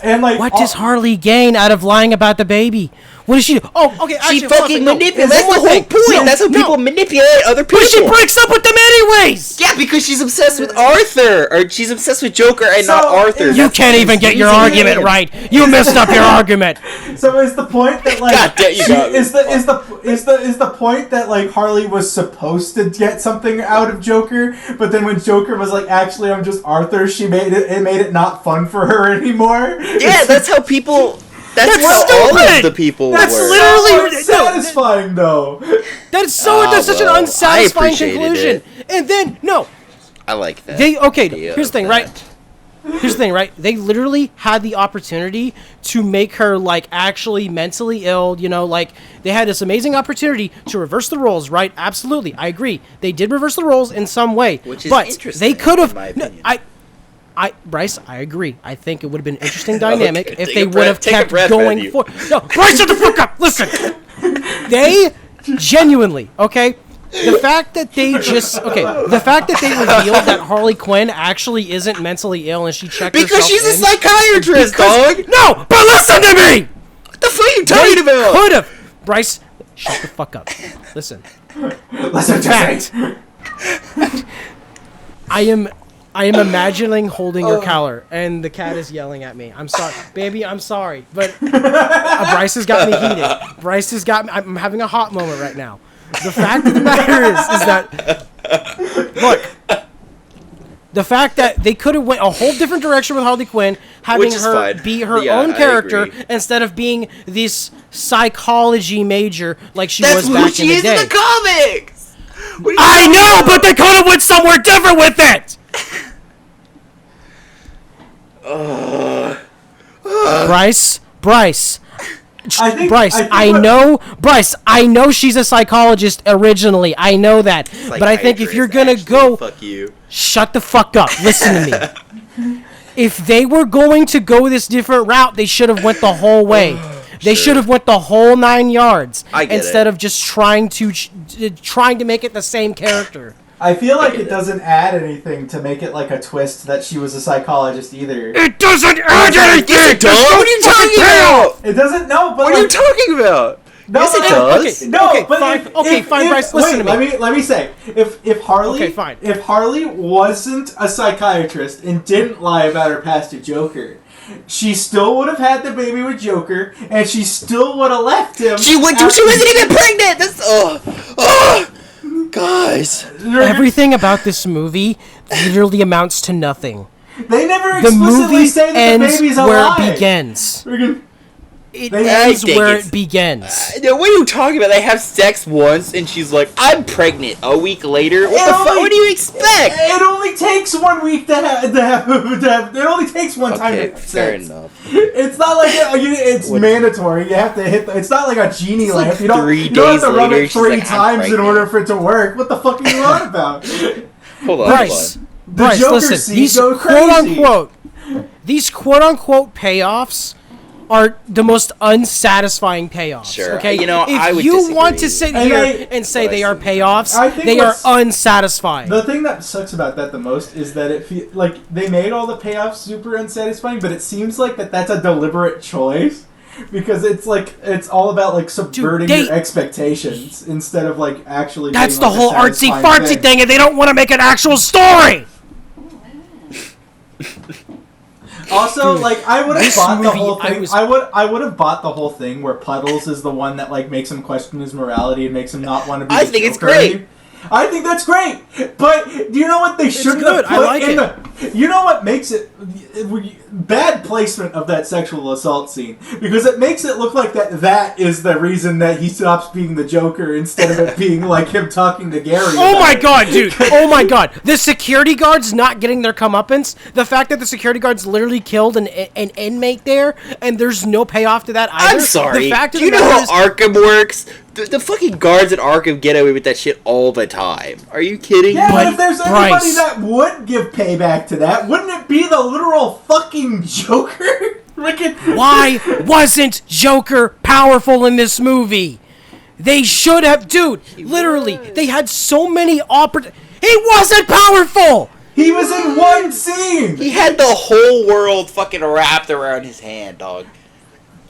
And like, what does Harley gain out of lying about the baby? What does she do? Oh, okay. Actually, She fucking manipulates. That's the whole point. No, That's how people manipulate other people. But she breaks up with them anyways. Yeah, because she's obsessed with Arthur, or she's obsessed with Joker and not Arthur. You can't even get your argument right. You messed up your argument. So is the point that like God damn, you got me. is the point that like Harley was supposed to get something out of Joker, but then when Joker was like, actually I'm just Arthur, she made it not fun for her anymore? Yeah, that's how people. That's how stupid. all of the people That's were. literally satisfying though. That's such an unsatisfying conclusion. And then I like that. Here's the thing, right? Here's the thing, right? They literally had the opportunity to make her like actually mentally ill, like they had this amazing opportunity to reverse the roles, right? Absolutely. I agree. They did reverse the roles in some way. Which is but interesting, they could have in my opinion. Bryce, I agree. I think it would have been an interesting dynamic Okay, if they would have kept going for. No, Bryce, shut the fuck up. Listen, they genuinely, okay. The fact that they revealed that Harley Quinn actually isn't mentally ill and she checked herself because she's a in psychiatrist, dog. No, but listen to me. What the fuck are you talking about? Could have. Bryce, shut the fuck up. Listen. Listen to me. I am imagining holding your collar, and the cat is yelling at me. I'm sorry, baby. I'm sorry, but Bryce has got me heated. Bryce has got me. I'm having a hot moment right now. The fact of the matter is that look, the fact that they could have went a whole different direction with Harley Quinn, having her be her own character instead of being this psychology major like she was back in the day. That's who she is in the comics. I know, but they could have went somewhere different with it. Bryce. I know she's a psychologist originally. I know that. But I think if you're going to go... Fuck you. Shut the fuck up. Listen to me. If they were going to go this different route, they should have went the whole way. They should have went the whole 9 yards instead of just trying to make it the same character. I feel like it doesn't add anything to make it like a twist that she was a psychologist either. It doesn't add anything! What are you talking about? It doesn't, no, but what are you talking about? No, yes, it does. Okay, no, but fine, Bryce, listen to me. Let me say, if Harley wasn't a psychiatrist and didn't lie about her past to Joker, she still would have had the baby with Joker, and she still would have left him. She wasn't even pregnant. That's guys. Everything about this movie literally amounts to nothing. They never explicitly say that the baby's alive. Where it begins. It ends where it begins. What are you talking about? They have sex once, and she's like, "I'm pregnant." A week later, what the fuck? What do you expect? It only takes 1 week to have. It only takes one time to have sex. Fair enough. It's not like it's mandatory. You have to hit. It's not like a genie lamp. You don't have to rub it 3 times in order for it to work. What the fuck are you on about? Hold on, Bryce, listen. These quote unquote payoffs are the most unsatisfying payoffs. Sure. Okay. I would if you disagree. want to sit here and say they are payoffs, they are unsatisfying. The thing that sucks about that the most is that it like they made all the payoffs super unsatisfying, but it seems like that's a deliberate choice because it's all about like subverting your expectations instead of like actually. That's being, the whole artsy fartsy thing, and they don't want to make an actual story. Also, like I would have bought the whole thing. I would have bought the whole thing where Puddles is the one that like makes him question his morality and makes him not want to be. I think it's great. I think that's great, but do you know what they shouldn't have put in the? You know what makes it bad placement of that sexual assault scene because it makes it look like that is the reason that he stops being the Joker instead of it being like him talking to Gary. Oh my god, dude! Oh my god, the security guards not getting their comeuppance. The fact that the security guards literally killed an inmate there, and there's no payoff to that either. I'm sorry. The fact Do you know how Arkham works? The fucking guards at Arkham get away with that shit all the time. Are you kidding? Yeah, but if there's anybody that would give payback to that, wouldn't it be the literal fucking Joker? Why wasn't Joker powerful in this movie? They should have, dude. Literally, they had so many He wasn't powerful. He was in one scene. He had the whole world fucking wrapped around his hand, dog.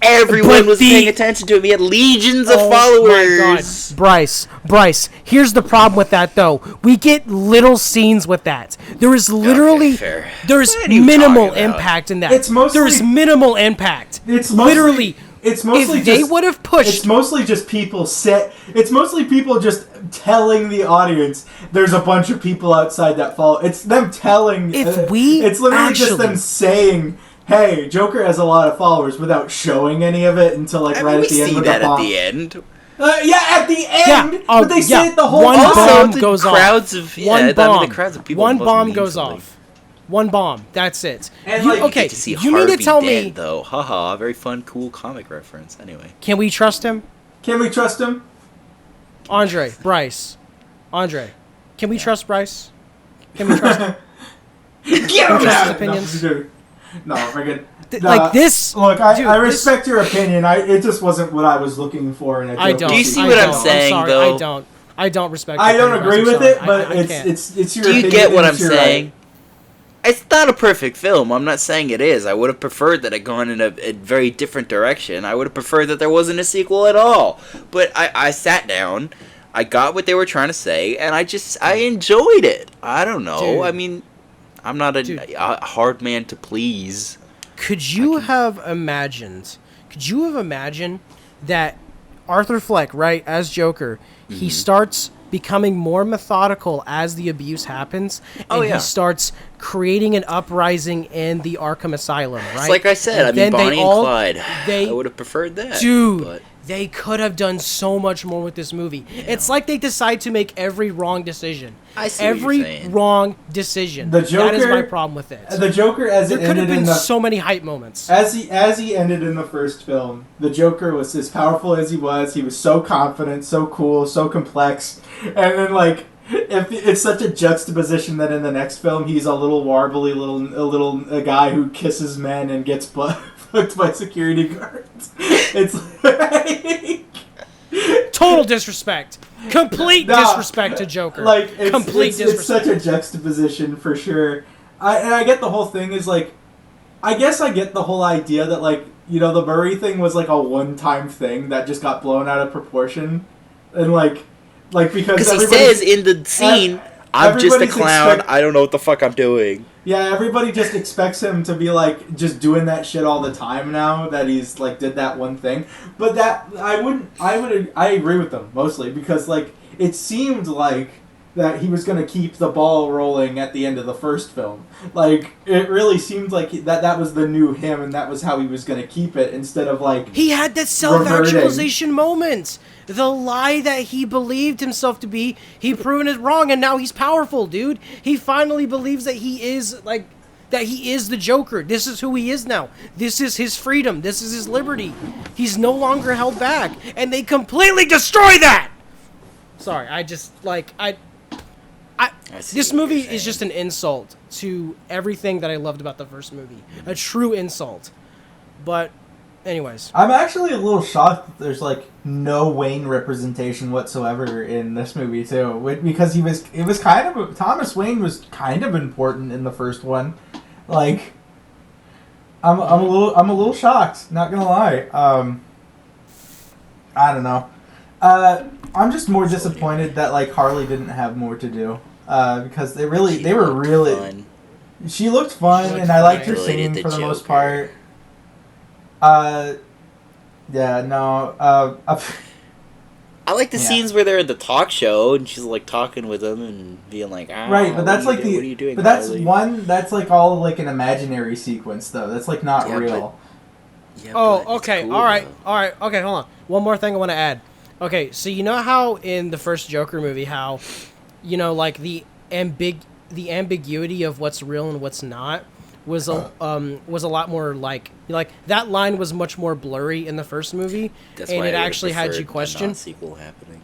everyone was paying attention to him. He had legions of followers. My God. Bryce, here's the problem with that, though. We get little scenes with that. There is literally, there's minimal impact in that. It's mostly, there's minimal impact. It's mostly, literally, it's mostly if they would have pushed. It's mostly just people it's mostly people just telling the audience there's a bunch of people outside that follow. It's them telling. It's literally just them saying, "Hey, Joker has a lot of followers," without showing any of it until right at the end. We see that at the end. At the end. Yeah, but they say it the whole one time. bomb goes off. The crowds of people. One bomb goes off. One bomb. That's it. And okay, to see you mean to tell me though? Haha, very fun, cool comic reference. Anyway, can we trust him? Can we trust him? Bryce, can we trust Bryce? Can we trust him? Get him trust his opinions? No, friggin'. Like this. Look, I respect your opinion. It just wasn't what I was looking for in a Joker. I don't. Do you see what I'm saying, though? I don't respect. I don't agree with it, but it's your opinion. Do you get what I'm saying? Right. It's not a perfect film. I'm not saying it is. I would have preferred that it gone in a very different direction. I would have preferred that there wasn't a sequel at all. But I sat down, I got what they were trying to say, and I enjoyed it. I don't know. Dude. I mean, I'm not a hard man to please. Could you have imagined that Arthur Fleck, right, as Joker, he starts becoming more methodical as the abuse happens, and he starts creating an uprising in the Arkham Asylum, right? It's like I said, Bonnie and Clyde. I would have preferred that. Dude, they could have done so much more with this movie. Yeah. It's like they decide to make every wrong decision. I see every what you're saying. wrong decision. The Joker, that is my problem with it. The Joker, there could have been so many hype moments. As he ended in the first film, the Joker was as powerful as he was. He was so confident, so cool, so complex, and then if it's such a juxtaposition that in the next film he's a little warbly a guy who kisses men and gets fucked by security guards. It's like total disrespect. Complete disrespect to Joker. It's such a juxtaposition for sure. I get the whole thing is I guess I get the whole idea that the Murray thing was a one-time thing that just got blown out of proportion, and because he says in the scene, I'm just a clown. I don't know what the fuck I'm doing. Yeah, everybody just expects him to be just doing that shit all the time now that he's did that one thing. But that I agree with them mostly because it seemed that he was going to keep the ball rolling at the end of the first film. It really seemed like that was the new him and that was how he was going to keep it instead of he had that self-actualization moment. The lie that he believed himself to be, he proven it wrong, and now he's powerful, dude. He finally believes that he is the Joker. This is who he is now. This is his freedom. This is his liberty. He's no longer held back, and they completely destroy that. Sorry, this movie is just an insult to everything that I loved about the first movie. A true insult. But anyways, I'm actually a little shocked that there's no Wayne representation whatsoever in this movie too, because Thomas Wayne was kind of important in the first one. I'm a little shocked, not gonna lie. I don't know. I'm just more disappointed that Harley didn't have more to do, because they were really fun. She looked fun, and I liked her singing for the most part. I like the scenes where they're in the talk show and she's talking with him and being right, but that's what are you doing, but that's Harley? That's all an imaginary sequence though. That's not real. Okay, cool, all right, okay, hold on. One more thing I want to add. Okay, so you know how in the first Joker movie, how the ambiguity of what's real and what's not was a lot more that line was much more blurry in the first movie, and it actually had you question. Sequel happening,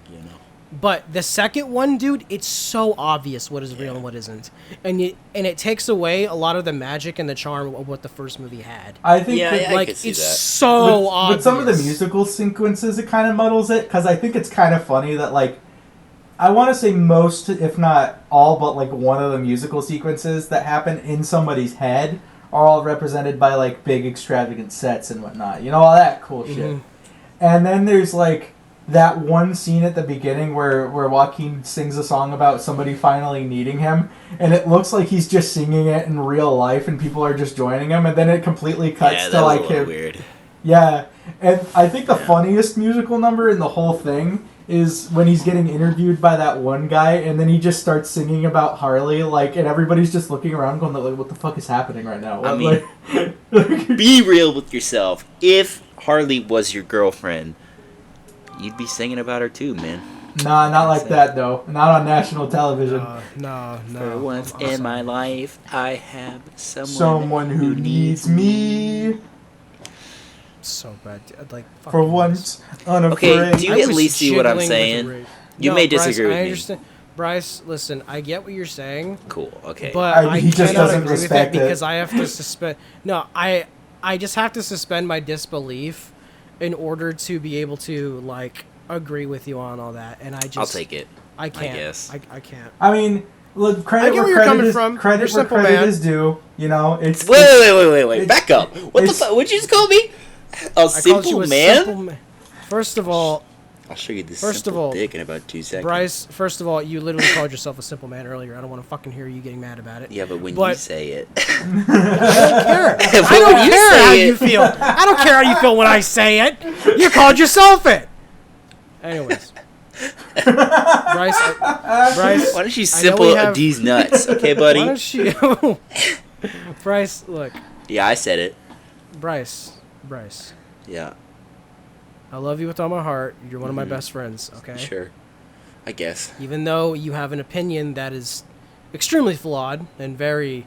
But the second one, dude, it's so obvious what is real and what isn't, and it takes away a lot of the magic and the charm of what the first movie had. I think it's so obvious. But some of the musical sequences, it kind of muddles it, because I think it's kind of funny that I want to say most, if not all, but one of the musical sequences that happen in somebody's head are all represented by like big extravagant sets and whatnot. You know, all that cool shit. And then there's like that one scene at the beginning where Joaquin sings a song about somebody finally needing him, and it looks like he's just singing it in real life and people are just joining him, and then it completely cuts to like him. Weird. Yeah, and I think the funniest musical number in the whole thing is when he's getting interviewed by that one guy, and then he just starts singing about Harley, like, and everybody's just looking around going, like, what the fuck is happening right now? I mean, be real with yourself. If Harley was your girlfriend, you'd be singing about her too, man. Nah, not like that, though. Not on national television. No. For once in my life, I have someone who needs me. So bad. Like, for once, unafraid. Okay, do you at least see what I'm saying? You may disagree with me. I understand. Bryce, listen, I get what you're saying. Cool, okay. But I he just cannot doesn't agree with respect it because I have to suspend... No, I just have to suspend my disbelief in order to be able to, like, agree with you on all that. And I just... I'll take it. I can't. I guess. I can't. I mean, look, credit where credit is due. You know, it's... Wait. Back up. What the fuck? What'd you just call me? A simple man? First of all... I'll show you this simple dick in about 2 seconds. Bryce, first of all, you literally called yourself a simple man earlier. I don't want to fucking hear you getting mad about it. Yeah, but when you say it... I don't care. I don't care how you feel. I don't care how you feel when I say it. You called yourself it. Anyways. Bryce, why don't you simple these nuts, okay, buddy? Why don't you... Bryce, look. Yeah, I said it. Bryce. Yeah. I love you with all my heart. You're one of my best friends, okay? Sure. I guess. Even though you have an opinion that is extremely flawed and very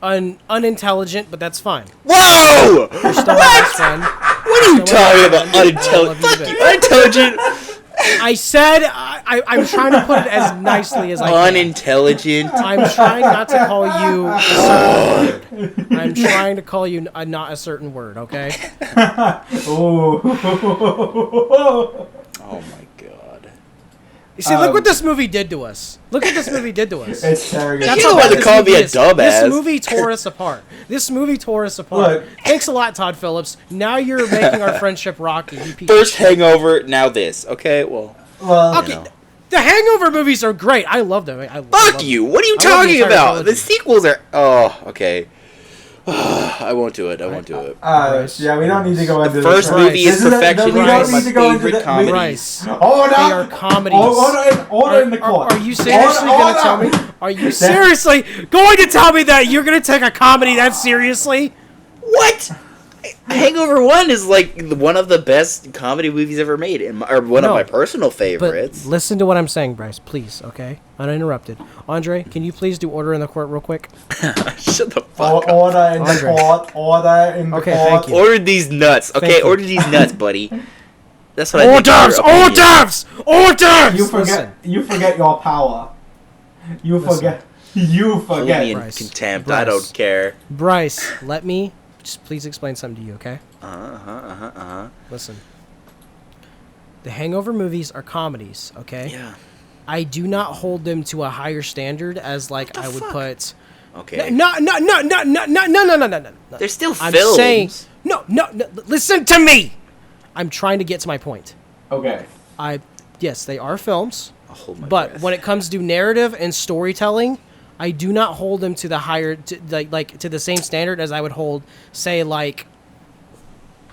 unintelligent, but that's fine. Whoa! You're still my best friend. What are you talking about? Unintelligent? Fuck you, unintelligent! I said I'm trying to put it as nicely as I can. Unintelligent? I'm trying not to call you a certain word. I'm trying to call you not a certain word, okay? Oh my god. You see, look what this movie did to us. Look what this movie did to us. It's terrible. You don't want to call me a dumbass. This movie tore us apart. Look. Thanks a lot, Todd Phillips. Now you're making our friendship rocky. First Hangover, now this. Okay, well. Okay. You know. The Hangover movies are great. I love them. Fuck you. What are you talking about? The sequels are... Oh, okay. I won't do it. Yeah, we don't need to go into this. The first movie is perfection. We don't need to go into the comedies. They are comedies. Order in the court. Are you seriously going to tell me? Are you seriously going to tell me that you're going to take a comedy that seriously? What? Hangover 1 is like one of the best comedy movies ever made, or one of my personal favorites. But listen to what I'm saying, Bryce, please, okay? Uninterrupted. Andre, can you please do Order in the Court real quick? Shut the fuck up. Order in the court. Order in the court. Thank you. Order these nuts, okay? Order these nuts, buddy. That's what I think. Orders! You forget your power. You forget. Bryce, contempt. Bryce. I don't care. Bryce, let me just please explain something to you, okay? Listen. The Hangover movies are comedies, okay? Yeah. I do not hold them to a higher standard as like I would put. Okay. No. They're still films. I'm saying no. Listen to me. I'm trying to get to my point. Okay. Yes, they are films. I'll hold my breath. When it comes to narrative and storytelling, I do not hold them to the higher, to the same standard as I would hold, say, like,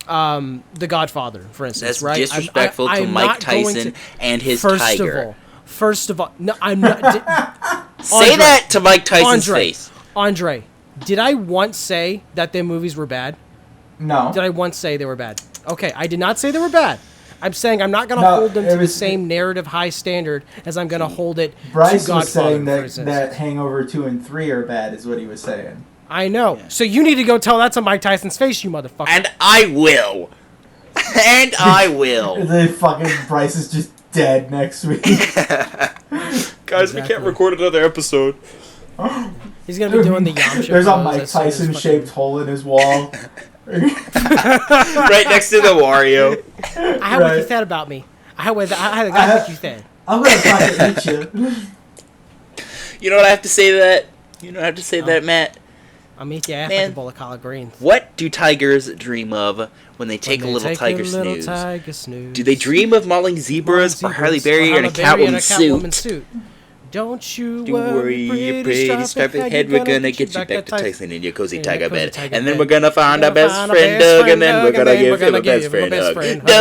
The Godfather, for instance. That's right? disrespectful to Mike Tyson and his tiger. First of all, no, I'm not. Say that to Mike Tyson's face. Andre, did I once say that their movies were bad? No. Did I once say they were bad? Okay, I did not say they were bad. I'm saying I'm not going to hold them to the same narrative high standard as I'm going to hold it Bryce to Godfather, was saying that Hangover 2 and 3 are bad, is what he was saying. I know. Yeah. So you need to go tell that to Mike Tyson's face, you motherfucker. And I will. The fucking Bryce is just dead next week. Guys, we can't record another episode. He's going to be doing the Yamcha. There's a Mike Tyson-shaped hole in his wall. Right next to the Wario. I had what you said about me. I had what you said. I'm gonna fucking eat you. You know what I have to say to that? Matt? I'll meet you after Man. the bowl of collard greens. What do tigers dream of when they take a little tiger snooze? Do they dream of mauling zebras or Halle Berry in a Catwoman suit? Don't you worry, you pretty striped head. We're gonna get you back to Tyson in your cozy tiger bed. And then we're gonna find our best friend Doug, and then we're gonna give him a best friend hug.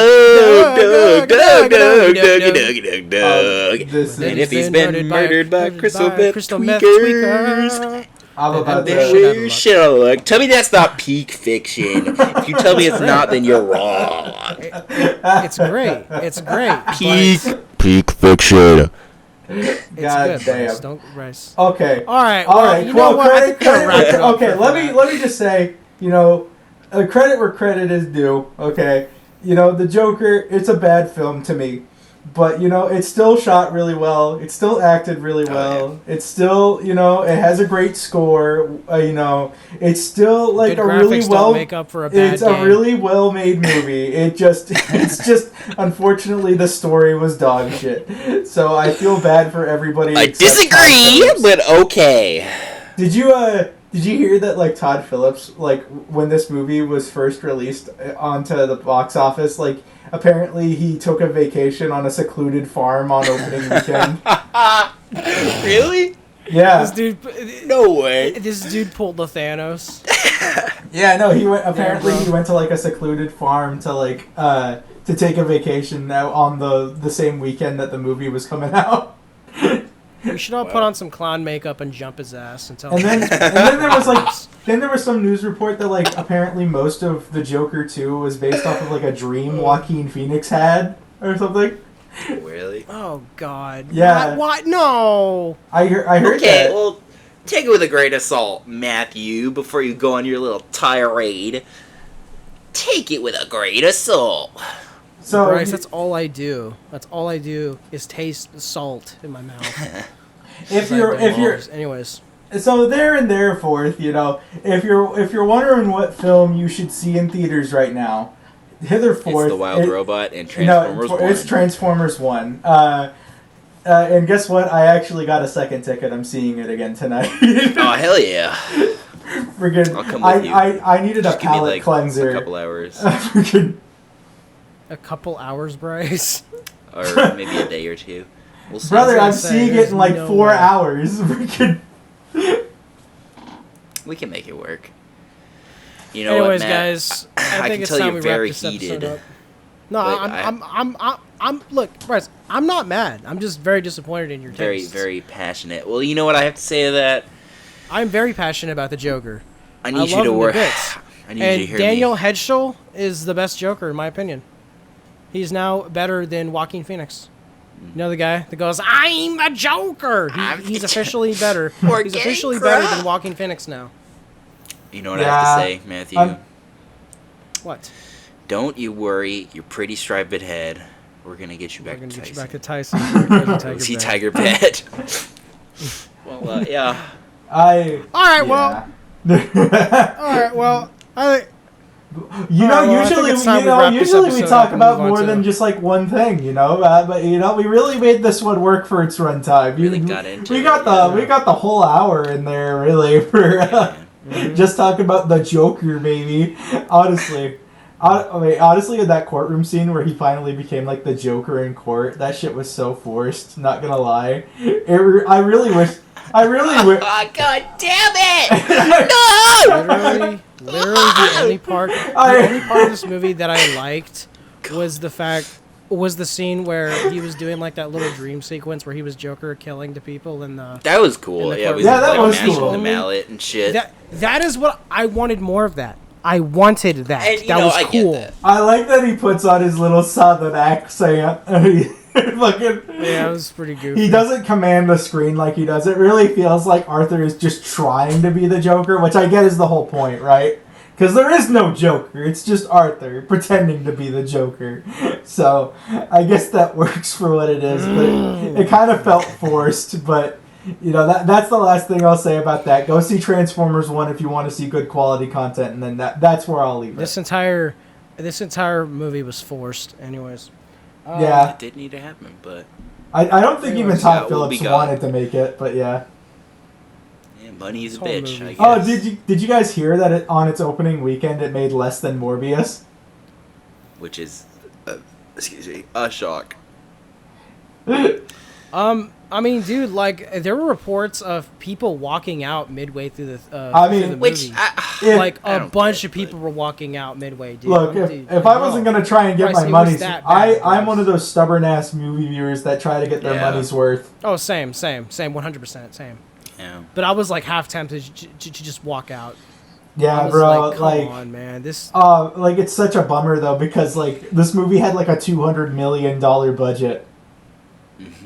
Doug. And if he's been murdered by crystal meth tweakers, I'm about then shit on luck. Tell me that's not peak fiction. If you tell me it's not, then you're wrong. It's great. It's great. Peak fiction. It's God good, damn. Bryce. Don't Bryce. Okay. All right. All right. You know what? I think we're gonna wrap it up Okay. for Let that. me just say, credit where credit is due. Okay. The Joker. It's a bad film to me, but it's still shot really well. It's still acted really well. Yeah. It's still it has a great score. It's still like Good a really graphics well. don't make up for a bad It's game. a really well made movie. It's just unfortunately the story was dog shit. So I feel bad for everybody. I except Todd disagree, Phillips. but okay. Did you hear that like Todd Phillips, like when this movie was first released onto the box office, like apparently he took a vacation on a secluded farm on opening weekend. Really? Yeah. This dude. No way. This dude pulled the Thanos. Yeah, no, he went apparently bro. he went to like a secluded farm to like to take a vacation now on the same weekend that the movie was coming out. We should all put on some clown makeup and jump his ass and tell And him. then there was like there was some news report that like apparently most of the Joker 2 was based off of like a dream Joaquin Phoenix had or something. Really? Oh God. Yeah. What? No. I heard Okay, that. well, take it with a grain of salt, Matthew, before you go on your little tirade. Take it with a grain of salt. So Bryce, that's all I do. That's all I do is taste salt in my mouth. if you're Anyways. so there and therefore, if you're wondering what film you should see in theaters right now, hitherforth It's The Wild Robot and Transformers 1. It's Transformers 1. And guess what? I actually got a second ticket. I'm seeing it again tonight. Oh, hell yeah. Friggin', I'll come with you. I needed Just a give me, palate like, cleanser. a couple hours. Friggin', A couple hours, Bryce. Or maybe a day or two. We'll see. brother, I'm say, seeing it there's in like no 4 way. hours. Friggin'. We can make it work. You know Anyways, what, Matt? guys, I I think can it's tell time you're we very wrap this episode heated. up. No, But I'm look, Bryce, I'm not mad. I'm just very disappointed in your Very, taste. very passionate. Well, you know what I have to say to that? I'm very passionate about the Joker. I need you love to him work. bits. I need you And to hear Daniel me. Hedgel is the best Joker, in my opinion. He's now better than Joaquin Phoenix. You know the guy that goes, "I'm the Joker." He's officially better. We're He's getting officially better than crap. Joaquin Phoenix now. You know what I have to say, Matthew? What? Don't you worry, your pretty striped head. We're gonna get you We're back gonna to get you Tyson. back to Tyson. Go see Tiger Bet. Well, yeah. All right, well, I. You know, Alright, well, I think usually, it's time we wrap this usually we episode talk up and about move on more to- than just like one thing, but we really made this one work for its runtime. Really got into we it, got the whole hour in there really for just talking about the Joker, baby. Honestly, honestly, in that courtroom scene where he finally became like the Joker in court, that shit was so forced. Not gonna lie, I really wish. Oh, God damn it! No! Literally, the only part of this movie that I liked was the scene where he was doing like that little dream sequence where he was Joker killing the people and the. That was cool. In the Yeah, court. we Yeah, that like, was mashing cool. the mallet and shit. That is what I wanted more of that. I wanted that. And, you that know, was I get cool. that. I like that he puts on his little southern accent. Fucking. Yeah, it was pretty goofy. He doesn't command the screen like he does. It really feels like Arthur is just trying to be the Joker, which I get is the whole point, right? Because there is no Joker. It's just Arthur pretending to be the Joker. So I guess that works for what it is. But it kind of felt forced. But that's the last thing I'll say about that. Go see Transformers 1 if you want to see good quality content, and then that's where I'll leave it. This entire movie was forced, anyways. Yeah. It did need to happen, but I don't think even Anyways, Todd yeah, we'll Phillips be wanted to make it, but yeah. yeah, Money's a Whole bitch, movie. I guess. Oh, did you guys hear that on its opening weekend it made less than Morbius? Which is, excuse me, a shock. I mean, dude, like there were reports of people walking out midway through the. I mean, through the Which, movie. Like I a don't bunch get of it, people were walking out midway, dude. Look, Dude, if like, I wasn't no. gonna try and get Bryce, my it was money's, that bad, I'm Bryce. one of those stubborn ass movie viewers that try to get their Yeah. money's worth. Oh, same, 100%, same. Yeah. But I was like half tempted to just walk out. I Yeah, was bro. like, come on, man. This. Like it's such a bummer though because like this movie had like a $200 million budget.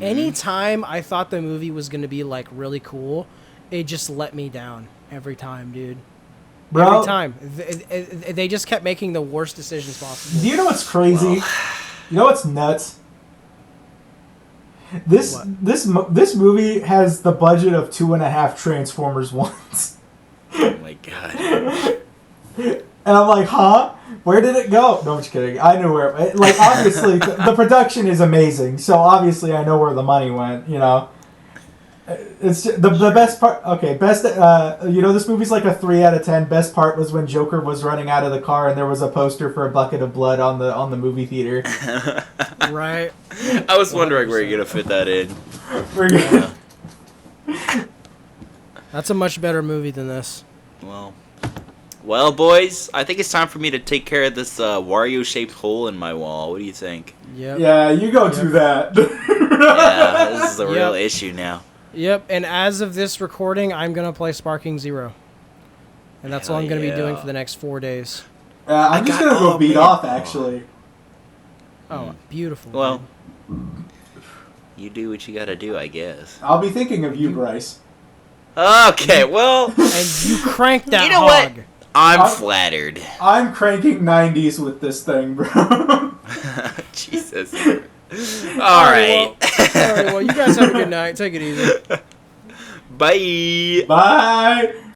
Anytime I thought the movie was gonna be like really cool, it just let me down every time, dude. Bro, Every time. They just kept making the worst decisions possible. do you know what's crazy? You know what's nuts? This movie has the budget of 2.5 Transformers ones. Oh my god. And I'm like, huh? Where did it go? No, I'm just kidding. I knew where. Like, obviously, the production is amazing, so obviously I know where the money went. You know, it's the best part. Okay, best. You know, this movie's like a 3 out of 10. Best part was when Joker was running out of the car and there was a poster for a bucket of blood on the movie theater. Right? I was wondering where you're gonna fit that in. We're good. That's a much better movie than this. Well, boys, I think it's time for me to take care of this Wario-shaped hole in my wall. What do you think? Yep. Yeah, you go do that. Yeah, this is a real Yep. issue now. Yep, and as of this recording, I'm going to play Sparking Zero. And that's all Hell I'm going to be doing yeah. for the next 4 days. I'm just gonna go beat off. Actually, Oh, beautiful. Well, man. you do what you gotta do, I guess. I'll be thinking of you, Bryce. Okay, well, And you cranked that You know what? hog. I'm flattered. I'm cranking 90s with this thing, bro. Jesus. All right. Well, you guys have a good night. Take it easy. Bye. Bye.